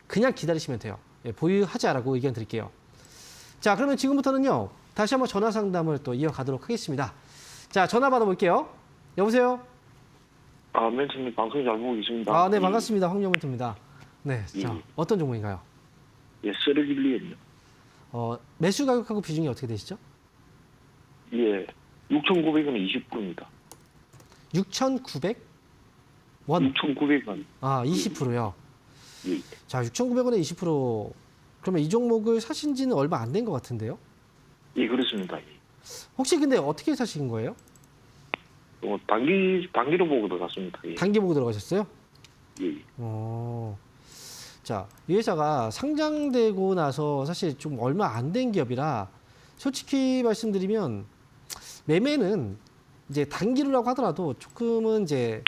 그냥 기다리시면 돼요. 보유하자라고 의견 드릴게요. 자, 그러면 지금부터는요. 다시 한번 전화 상담을 또 이어가도록 하겠습니다. 자, 전화 받아볼게요. 여보세요? 멘트님 방송 잘 보고 있습니다. 네, 반갑습니다. 황영문입니다. 네, 예. 자, 어떤 종목인가요? 예, 쓰레기리엔요. 매수 가격하고 비중이 어떻게 되시죠? 예, 6,900원에 20%입니다. 6,900 원. 6,900원. 20%요. 예. 자, 6,900원에 20%. 그러면 이 종목을 사신 지는 얼마 안 된 것 같은데요? 예, 그렇습니다. 예. 혹시 근데 어떻게 사신 거예요? 단기로 보고 들어갔습니다. 예. 단기 보고 들어가셨어요? 예. 자, 이 회사가 상장되고 나서 사실 좀 얼마 안 된 기업이라 솔직히 말씀드리면 매매는 이제 단기로라고 하더라도 조금은 이제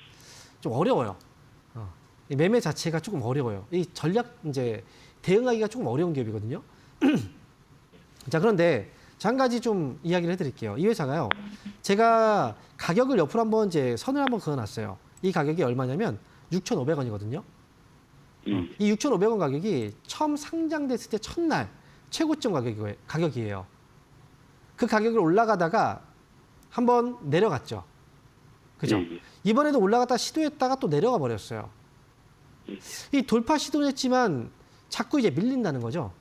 좀 어려워요. 이 매매 자체가 조금 어려워요. 이 전략 이제 대응하기가 조금 어려운 기업이거든요. 자, 그런데 한 가지 좀 이야기를 해드릴게요. 이 회사가요. 제가 가격을 옆으로 한번 이제 선을 한번 그어놨어요. 이 가격이 얼마냐면 6,500원이거든요. 이 6,500원 가격이 처음 상장됐을 때 첫날 최고점 가격이에요. 그 가격을 올라가다가 한번 내려갔죠. 그죠? 예. 이번에도 올라갔다 시도했다가 또 내려가 버렸어요. 이 돌파 시도는 했지만 자꾸 이제 밀린다는 거죠.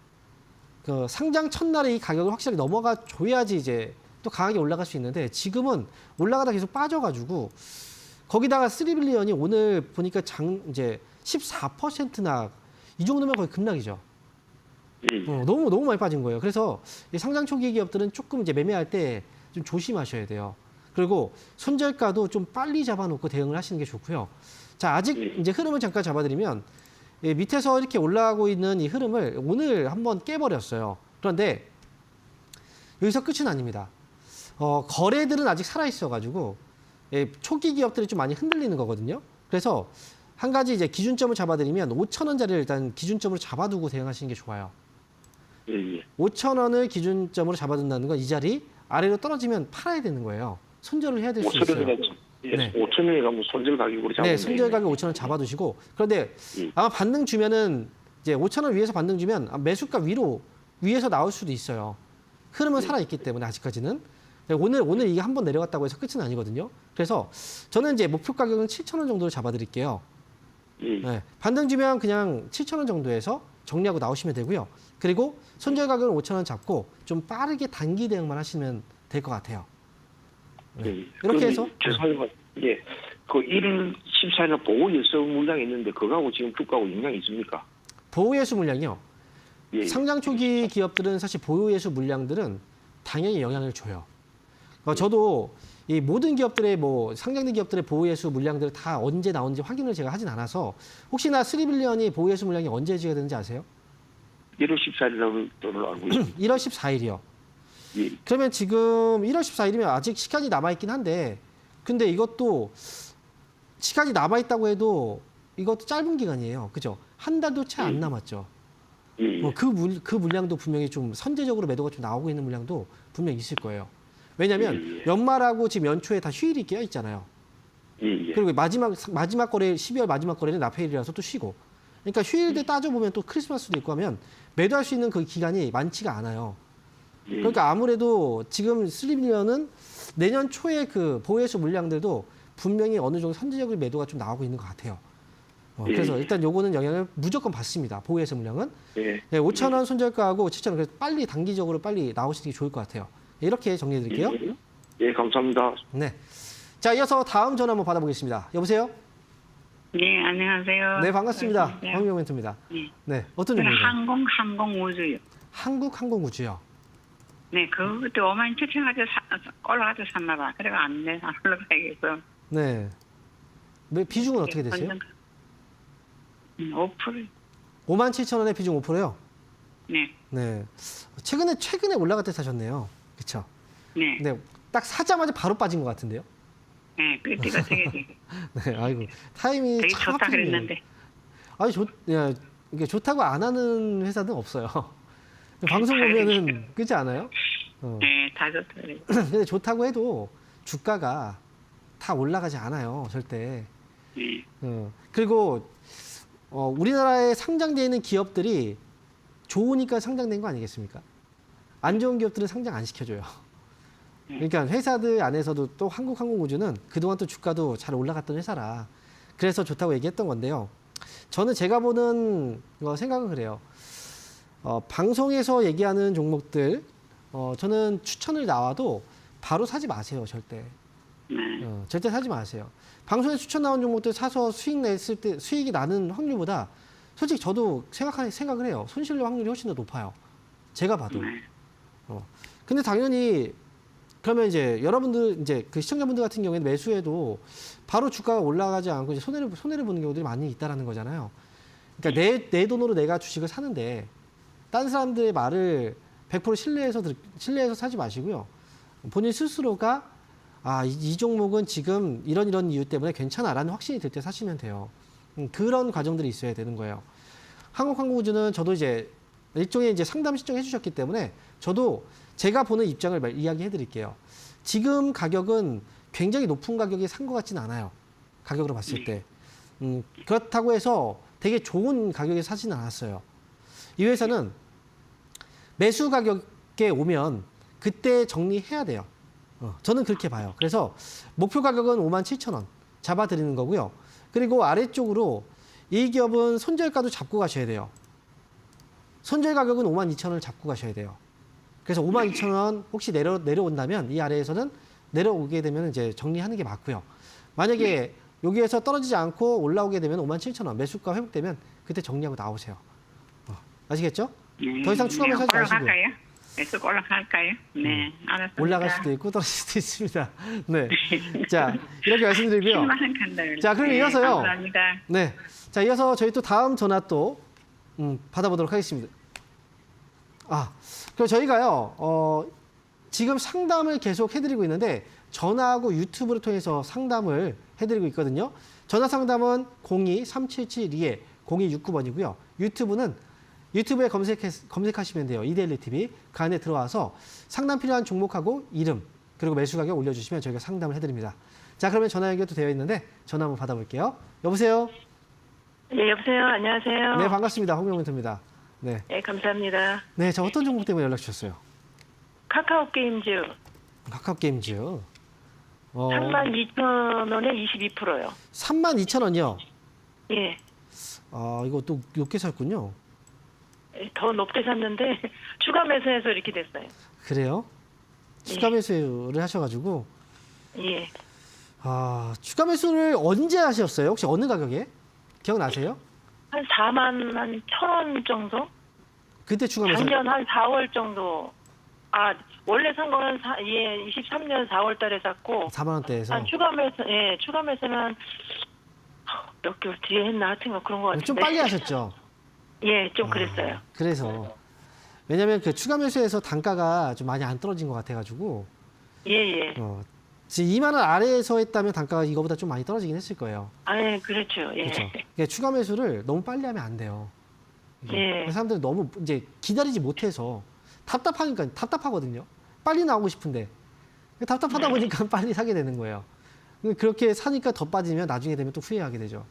그 상장 첫날에 이 가격을 확실하게 넘어가 줘야지 이제 또 강하게 올라갈 수 있는데 지금은 올라가다 계속 빠져가지고 거기다가 3빌리언이 오늘 보니까 이제 14%나 이 정도면 거의 급락이죠. 예. 너무 많이 빠진 거예요. 그래서 이 상장 초기 기업들은 조금 이제 매매할 때 좀 조심하셔야 돼요. 그리고 손절가도 좀 빨리 잡아놓고 대응을 하시는 게 좋고요. 자, 아직 이제 흐름을 잠깐 잡아드리면 밑에서 이렇게 올라가고 있는 이 흐름을 오늘 한번 깨버렸어요. 그런데 여기서 끝은 아닙니다. 거래들은 아직 살아있어가지고 초기 기업들이 좀 많이 흔들리는 거거든요. 그래서 한 가지 이제 기준점을 잡아드리면 5,000원짜리를 일단 기준점으로 잡아두고 대응하시는 게 좋아요. 예. 5,000원을 기준점으로 잡아둔다는 건 이 자리 아래로 떨어지면 팔아야 되는 거예요. 손절을 해야 될 수 있어요. 5,000원에 가면 손절 가격으로 잡으면 네, 손절 가격 5,000원 잡아두시고 그런데 아마 반등 주면은 이제 5,000원 위에서 반등 주면 매수가 위에서 나올 수도 있어요. 흐름은 살아있기 때문에 아직까지는 오늘 이게 한번 내려갔다고 해서 끝은 아니거든요. 그래서 저는 이제 목표 가격은 7,000원 정도로 잡아드릴게요. 네, 반등 주면 그냥 7,000원 정도에서 정리하고 나오시면 되고요. 그리고 손절 가격은 5,000원 잡고 좀 빠르게 단기 대응만 하시면 될 것 같아요. 네. 이렇게 해서 죄송합니다. 예. 그 1월 14일 보호 예수 물량이 있는데 그거하고 지금 주가하고 영향이 있습니까? 보호 예수 물량이요. 예. 상장 초기 기업들은 사실 보호 예수 물량들은 당연히 영향을 줘요. 저도 이 모든 기업들의 상장된 기업들의 보호 예수 물량들을 다 언제 나온지 확인을 제가 하진 않아서 혹시나 3빌리언이 보호 예수 물량이 언제 해지가 되는지 아세요? 1월 14일로 알고 있습니다. 1월 14일이요. 예. 그러면 지금 1월 14일이면 아직 시간이 남아있긴 한데 근데 이것도 시간이 남아있다고 해도 이것도 짧은 기간이에요. 그죠? 한 달도 채 안 남았죠. 예, 예. 그 물량도 분명히 좀 선제적으로 매도가 좀 나오고 있는 물량도 분명히 있을 거예요. 왜냐하면 예, 예. 연말하고 지금 연초에 다 휴일이 끼어 있잖아요. 예, 예. 그리고 마지막 거래 12월 마지막 거래는 납해일이라서 또 쉬고. 그러니까 휴일들 따져보면 또 크리스마스도 있고 하면 매도할 수 있는 그 기간이 많지가 않아요. 예. 그러니까 아무래도 지금 슬립리언은 내년 초에 그 보유해수 물량들도 분명히 어느 정도 선제적인 매도가 좀 나오고 있는 것 같아요. 그래서 일단 요거는 영향을 무조건 받습니다. 보유해수 물량은. 예. 네, 5,000원 손절가하고 7,000원. 그래서 빨리 단기적으로 빨리 나오시는 게 좋을 것 같아요. 이렇게 정리해 드릴게요. 예. 예, 감사합니다. 네. 자, 이어서 다음 전화 한번 받아보겠습니다. 여보세요? 네, 안녕하세요. 네, 반갑습니다. 안녕하세요. 황미영 멘토입니다. 네. 네, 어떤 저는 종목이요? 항공우주요. 한국항공우주요. 네, 그것도 57,000원 가지고 올라가지고 샀나 봐. 그래가 안 올라가겠어. 네. 비중은 어떻게 되세요? 5%. 57,000원에 비중 5%요? 네, 네. 최근에 올라갈 때 사셨네요. 그쵸? 네, 네. 딱 사자마자 바로 빠진 것 같은데요? 네. 그때가 되게 네, 아이고. 타이밍이 참 좋다 하필이네요. 그랬는데. 아니, 이게 좋다고 안 하는 회사는 없어요. 방송 보면은, 그렇지 않아요? 네, 다 좋다 그래요. 근데 좋다고 해도 주가가 다 올라가지 않아요, 절대. 네, 그리고 우리나라에 상장되어 있는 기업들이 좋으니까 상장된 거 아니겠습니까? 안 좋은 기업들은 상장 안 시켜줘요. 그러니까 회사들 안에서도 또 한국항공우주는 그동안 또 주가도 잘 올라갔던 회사라 그래서 좋다고 얘기했던 건데요. 저는 제가 보는 생각은 그래요. 방송에서 얘기하는 종목들 저는 추천을 나와도 바로 사지 마세요, 절대. 네, 절대 사지 마세요. 방송에 추천 나온 종목들 사서 수익이 나는 확률보다 솔직히 저도 생각을 해요. 손실될 확률이 훨씬 더 높아요. 제가 봐도. 네. 근데 당연히 그러면 이제 여러분들 이제 그 시청자분들 같은 경우에는 매수해도 바로 주가가 올라가지 않고 이제 손해를 보는 경우들이 많이 있다라는 거잖아요. 그러니까 내 돈으로 내가 주식을 사는데 딴 사람들의 말을 100% 신뢰해서 사지 마시고요. 본인 스스로가 이 종목은 지금 이런 이유 때문에 괜찮아라는 확신이 들 때 사시면 돼요. 그런 과정들이 있어야 되는 거예요. 한국항공우주는 저도 이제 일종의 이제 상담 신청해 주셨기 때문에 저도 제가 보는 입장을 이야기해 드릴게요. 지금 가격은 굉장히 높은 가격에 산 것 같지는 않아요. 가격으로 봤을 때. 그렇다고 해서 되게 좋은 가격에 사지는 않았어요. 이 회사는 매수 가격에 오면 그때 정리해야 돼요. 저는 그렇게 봐요. 그래서 목표 가격은 57,000원 잡아드리는 거고요. 그리고 아래쪽으로 이 기업은 손절가도 잡고 가셔야 돼요. 손절 가격은 52,000원을 잡고 가셔야 돼요. 그래서 52,000원 혹시 내려온다면 이 아래에서는 내려오게 되면 이제 정리하는 게 맞고요. 만약에 여기에서 떨어지지 않고 올라오게 되면 57,000원 매수가 회복되면 그때 정리하고 나오세요. 아시겠죠? 더 이상 추가 매수하지 마시고요. 올라갈까요? 계속 올라갈까요? 네, 알았습니다. 올라갈 수도 있고 떨어질 수도 있습니다. 네. 자, 이렇게 말씀드리고요. 자, 그럼 이어서요. 감사합니다. 네. 자, 이어서 저희 또 다음 전화 또 받아보도록 하겠습니다. 그럼 저희가요, 지금 상담을 계속 해드리고 있는데 전화하고 유튜브를 통해서 상담을 해드리고 있거든요. 전화 상담은 02-377-0269번이고요. 유튜브에 검색하시면 돼요. 이데일리 TV. 그 안에 들어와서 상담 필요한 종목하고 이름 그리고 매수 가격 올려주시면 저희가 상담을 해드립니다. 자, 그러면 전화 연결도 되어 있는데 전화 한번 받아볼게요. 여보세요? 네, 여보세요. 안녕하세요. 네, 반갑습니다. 홍명 멘토입니다. 네. 네, 감사합니다. 네, 자, 어떤 종목 때문에 연락 주셨어요? 카카오 게임즈 카카오 게임즈. 32,000원에 22%요. 32,000원이요. 예. 이거 또 높게 샀군요. 더 높게 샀는데 추가 매수해서 이렇게 됐어요. 그래요? 추가 매수를 하셔가지고. 예. 추가 매수를 언제 하셨어요? 혹시 어느 가격에? 기억나세요? 한 4만 1,000원 정도? 그때 추가 매수. 작년 한 4월 정도. 원래 산 거는 23년 4월 달에 샀고 4만 원대에서. 한 추가 매수는 몇 개월 뒤에 했나 하여튼 그런 거 같은데. 좀 빨리 하셨죠? 예, 좀 그랬어요. 그래서. 왜냐면 그 추가 매수에서 단가가 좀 많이 안 떨어진 것 같아가지고. 예. 지금 2만 원 아래에서 했다면 단가가 이거보다 좀 많이 떨어지긴 했을 거예요. 아, 그렇죠. 예. 그렇죠. 그러니까 추가 매수를 너무 빨리 하면 안 돼요. 예. 사람들이 너무 이제 기다리지 못해서 답답하니까 답답하거든요. 빨리 나오고 싶은데 답답하다 보니까 빨리 사게 되는 거예요. 그렇게 사니까 더 빠지면 나중에 되면 또 후회하게 되죠.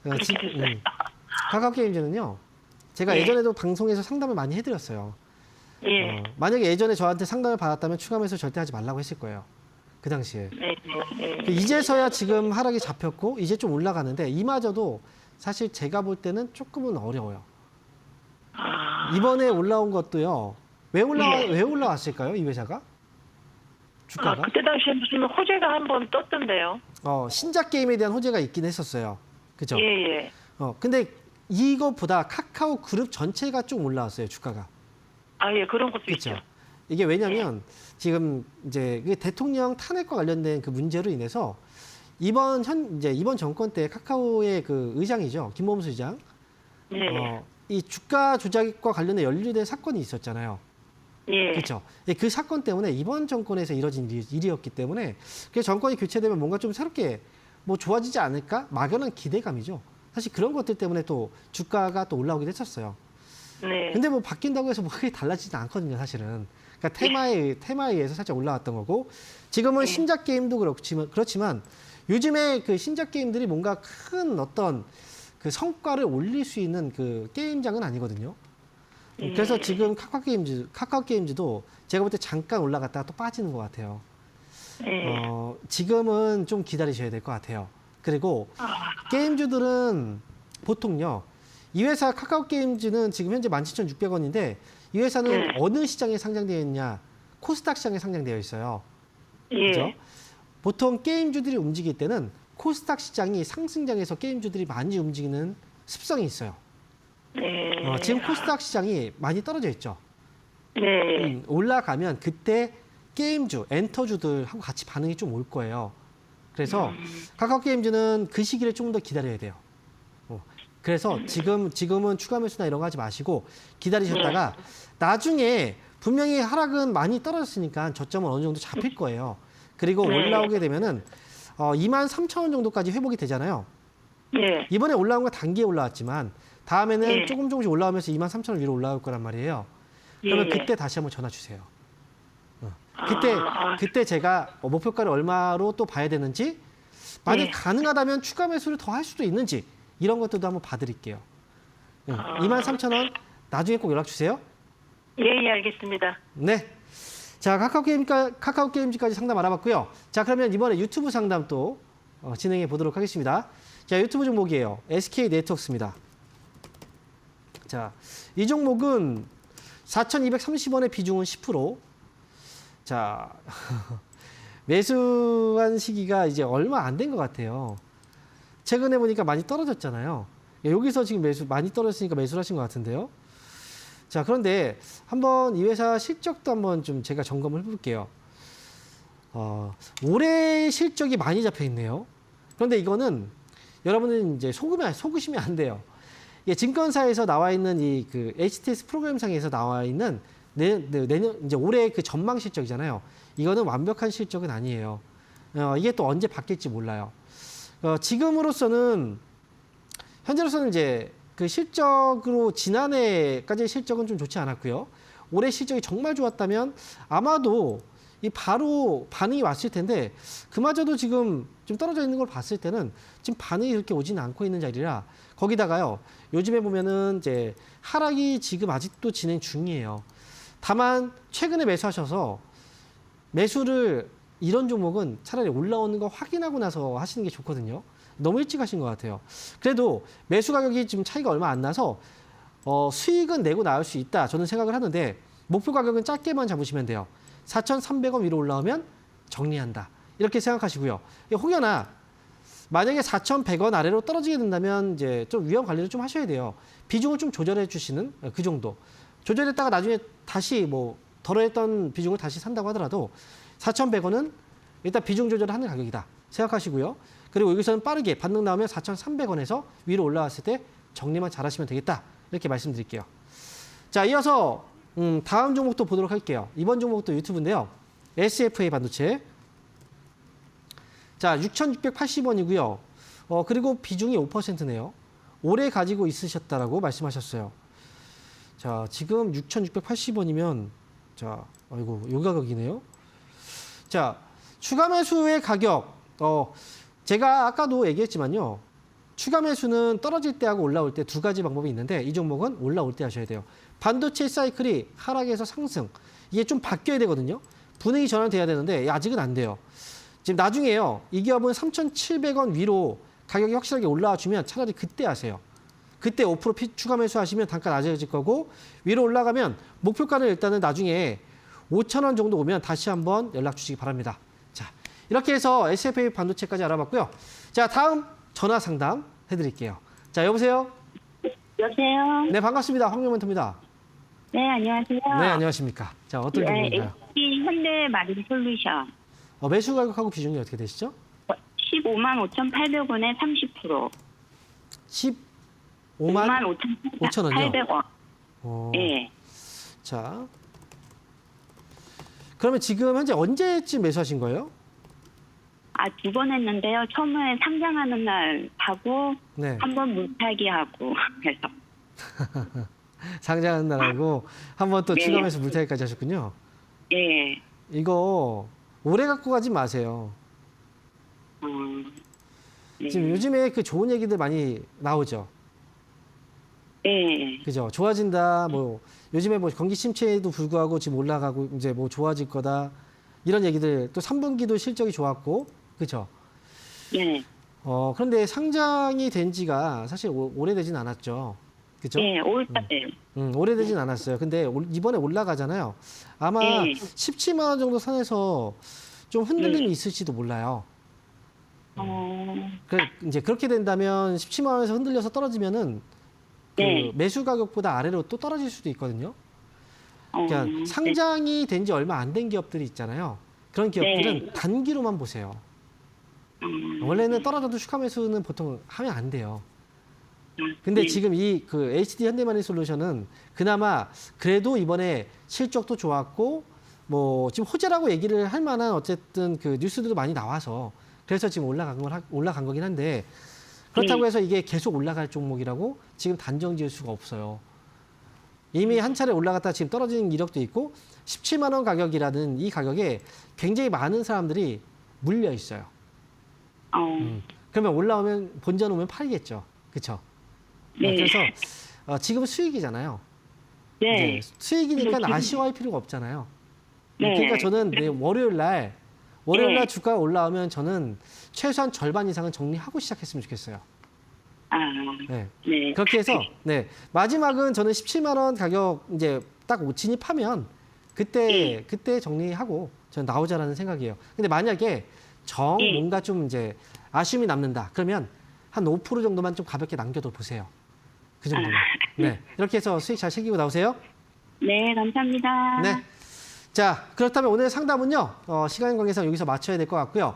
그렇게 됐어요. 카카오게임즈는요. 제가 예. 예전에도 방송에서 상담을 많이 해드렸어요. 예. 만약에 예전에 저한테 상담을 받았다면 추가 매수 절대 하지 말라고 했을 거예요. 그 당시에. 예. 예. 이제서야 지금 하락이 잡혔고 이제 좀 올라가는데 이마저도 사실 제가 볼 때는 조금은 어려워요. 아, 이번에 올라온 것도요. 왜 예. 올라왔을까요? 이 회사가? 주가가? 그때 당시에 무슨 호재가 한번 떴던데요. 신작 게임에 대한 호재가 있긴 했었어요. 그죠? 예, 예. 근데 이것보다 카카오 그룹 전체가 좀 올라왔어요. 주가가. 아, 예, 그런 것도 그렇죠. 있죠. 이게 왜냐면 지금 이제 그 대통령 탄핵과 관련된 그 문제로 인해서 이번 정권 때 카카오의 그 의장이죠. 김범수 의장. 예. 이 주가 조작과 관련해 연루된 사건이 있었잖아요. 예. 그렇죠. 그 사건 때문에 이번 정권에서 이뤄진 일이었기 때문에 그 정권이 교체되면 뭔가 좀 새롭게 뭐 좋아지지 않을까? 막연한 기대감이죠. 사실 그런 것들 때문에 또 주가가 또 올라오기도 했었어요. 네. 근데 뭐 바뀐다고 해서 뭐 크게 달라지지 않거든요, 사실은. 그러니까 테마에 의해서 살짝 올라왔던 거고 지금은 신작 게임도 그렇지만 요즘에 그 신작 게임들이 뭔가 큰 어떤 그 성과를 올릴 수 있는 그 게임장은 아니거든요. 그래서 지금 카카오 게임즈도 제가 볼 때 잠깐 올라갔다가 또 빠지는 것 같아요. 예. 지금은 좀 기다리셔야 될 것 같아요. 그리고 게임주들은 보통요. 이 회사 카카오 게임즈는 지금 현재 17,600원인데 이 회사는 네. 어느 시장에 상장되어 있냐? 코스닥 시장에 상장되어 있어요. 예. 그죠? 보통 게임주들이 움직일 때는 코스닥 시장이 상승장에서 게임주들이 많이 움직이는 습성이 있어요. 네. 지금 코스닥 시장이 많이 떨어져 있죠. 네. 올라가면 그때 게임주, 엔터주들하고 같이 반응이 좀 올 거예요. 그래서 카카오 게임즈는 그 시기를 좀 더 기다려야 돼요. 그래서 지금은 추가 매수나 이런 거 하지 마시고 기다리셨다가 나중에 분명히 하락은 많이 떨어졌으니까 저점은 어느 정도 잡힐 거예요. 그리고 네. 올라오게 되면은 23,000원 정도까지 회복이 되잖아요. 예. 이번에 올라온 건 단기에 올라왔지만 다음에는 네. 조금씩 올라오면서 23,000원 위로 올라올 거란 말이에요. 그러면 예. 그때 다시 한번 전화 주세요. 아. 그때 제가 목표가를 얼마로 또 봐야 되는지, 만약 네. 가능하다면 추가 매수를 더 할 수도 있는지 이런 것들도 한번 봐드릴게요. 23,000원 나중에 꼭 연락 주세요. 예, 예, 알겠습니다. 네. 자, 카카오 게임즈까지 상담 알아봤고요. 자, 그러면 이번에 유튜브 상담 또 진행해 보도록 하겠습니다. 자, 유튜브 종목이에요. SK 네트워크스입니다. 자, 이 종목은 4,230원의 비중은 10%. 자, 매수한 시기가 이제 얼마 안 된 것 같아요. 최근에 보니까 많이 떨어졌잖아요. 여기서 지금 많이 떨어졌으니까 매수를 하신 것 같은데요. 자, 그런데 한번 이 회사 실적도 한번 좀 제가 점검을 해볼게요. 올해 실적이 많이 잡혀 있네요. 그런데 이거는 여러분은 이제 속으시면 안 돼요. 증권사에서 나와 있는 이 그 HTS 프로그램상에서 나와 있는 내년 이제 올해 그 전망 실적이잖아요. 이거는 완벽한 실적은 아니에요. 이게 또 언제 바뀔지 몰라요. 지금으로서는 현재로서는 이제 그 실적으로 지난해까지의 실적은 좀 좋지 않았고요. 올해 실적이 정말 좋았다면 아마도 이 바로 반응이 왔을 텐데 그마저도 지금 좀 떨어져 있는 걸 봤을 때는 지금 반응이 그렇게 오지는 않고 있는 자리라 거기다가요. 요즘에 보면은 이제 하락이 지금 아직도 진행 중이에요. 다만 최근에 매수하셔서 매수를 이런 종목은 차라리 올라오는 거 확인하고 나서 하시는 게 좋거든요. 너무 일찍 하신 것 같아요. 그래도 매수 가격이 지금 차이가 얼마 안 나서 수익은 내고 나올 수 있다. 저는 생각을 하는데 목표 가격은 짧게만 잡으시면 돼요. 4,300원 위로 올라오면 정리한다. 이렇게 생각하시고요. 혹여나 만약에 4,100원 아래로 떨어지게 된다면 이제 좀 위험 관리를 좀 하셔야 돼요. 비중을 좀 조절해 주시는 그 정도. 조절했다가 나중에 다시 뭐 덜어했던 비중을 다시 산다고 하더라도 4,100원은 일단 비중 조절을 하는 가격이다 생각하시고요. 그리고 여기서는 빠르게 반등 나오면 4,300원에서 위로 올라왔을 때 정리만 잘하시면 되겠다. 이렇게 말씀드릴게요. 자, 이어서 다음 종목도 보도록 할게요. 이번 종목도 유튜브인데요. SFA 반도체. 자, 6,680원이고요. 그리고 비중이 5%네요. 오래 가지고 있으셨다라고 말씀하셨어요. 자, 지금 6,680원이면 자, 아이고, 요 가격이네요. 자, 추가 매수의 가격. 제가 아까도 얘기했지만요. 추가 매수는 떨어질 때 하고 올라올 때 두 가지 방법이 있는데 이 종목은 올라올 때 하셔야 돼요. 반도체 사이클이 하락에서 상승. 이게 좀 바뀌어야 되거든요. 분위기 전환돼야 되는데 아직은 안 돼요. 지금 나중에요. 이 기업은 3,700원 위로 가격이 확실하게 올라와 주면 차라리 그때 하세요. 그때 5% 추가 매수하시면 단가 낮아질 거고 위로 올라가면 목표가는 일단은 나중에 5,000원 정도 오면 다시 한번 연락 주시기 바랍니다. 자, 이렇게 해서 SFA 반도체까지 알아봤고요. 자, 다음 전화 상담 해드릴게요. 자, 여보세요? 여보세요? 네, 반갑습니다. 황명멘토입니다. 네, 안녕하세요. 네, 안녕하십니까. 자, 어떤 네, 종목인가요? HP 현대마린 솔루션. 매수 가격하고 비중이 어떻게 되시죠? 15만 5,800원에 30%. 15만 5,800원. 5,000원이요? 예. 자, 그러면 지금 현재 언제쯤 매수하신 거예요? 두 번 했는데요. 처음에 상장하는 날 하고 네. 한 번 물타기 하고 해서. 상장하는 날하고 한 번 또 네. 추가 매수 물타기까지 하셨군요. 예. 이거 오래 갖고 가지 마세요. 네. 지금 요즘에 그 좋은 얘기들 많이 나오죠. 예. 그죠? 좋아진다. 뭐 요즘에 뭐 경기 침체에도 불구하고 지금 올라가고 이제 뭐 좋아질 거다. 이런 얘기들 또 3분기도 실적이 좋았고. 그죠? 예. 그런데 상장이 된 지가 사실 오래되진 않았죠. 그죠? 예, 5월달에. 오래되진 않았어요. 근데 이번에 올라가잖아요. 아마 네. 17만 원 정도 선에서 좀 흔들림이 있을지도 몰라요. 이제 그렇게 된다면 17만 원에서 흔들려서 떨어지면은 그 네. 매수 가격보다 아래로 또 떨어질 수도 있거든요. 그러니까 네. 상장이 된 지 얼마 안 된 기업들이 있잖아요. 그런 기업들은 네. 단기로만 보세요. 원래는 떨어져도 추가 매수는 보통 하면 안 돼요. 근데 네. 지금 이 그 HD 현대마린 솔루션은 그나마 그래도 이번에 실적도 좋았고 뭐 지금 호재라고 얘기를 할 만한 어쨌든 그 뉴스들도 많이 나와서 그래서 지금 올라간 거긴 한데 그렇다고 해서 이게 계속 올라갈 종목이라고 지금 단정 지을 수가 없어요. 이미 한 차례 올라갔다 지금 떨어지는 이력도 있고 17만 원 가격이라는 이 가격에 굉장히 많은 사람들이 물려 있어요. 그러면 올라오면 본전 오면 팔겠죠. 그렇죠? 네. 그래서 지금 수익이잖아요. 네. 이제 수익이니까 지금- 아쉬워할 필요가 없잖아요. 네. 그러니까 저는 월요일 날 네. 주가가 올라오면 저는 최소한 절반 이상은 정리하고 시작했으면 좋겠어요. 네. 네. 그렇게 해서 네 마지막은 저는 17만 원 가격 이제 딱 진입하면 그때 정리하고 저는 나오자라는 생각이에요. 근데 만약에 네. 뭔가 좀 이제 아쉬움이 남는다. 그러면 한 5% 정도만 좀 가볍게 남겨둬 보세요. 그 정도만. 네. 이렇게 해서 수익 잘 챙기고 나오세요. 네, 감사합니다. 네. 자, 그렇다면 오늘 상담은요, 시간 관계상 여기서 마쳐야 될 것 같고요.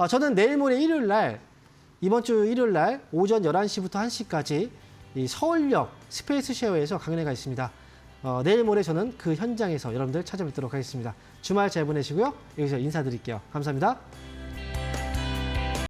저는 내일 모레 일요일 날, 이번 주 일요일 날 오전 11시부터 1시까지 이 서울역 스페이스 쉐어에서 강연회가 있습니다. 내일 모레 저는 그 현장에서 여러분들 찾아뵙도록 하겠습니다. 주말 잘 보내시고요. 여기서 인사드릴게요. 감사합니다.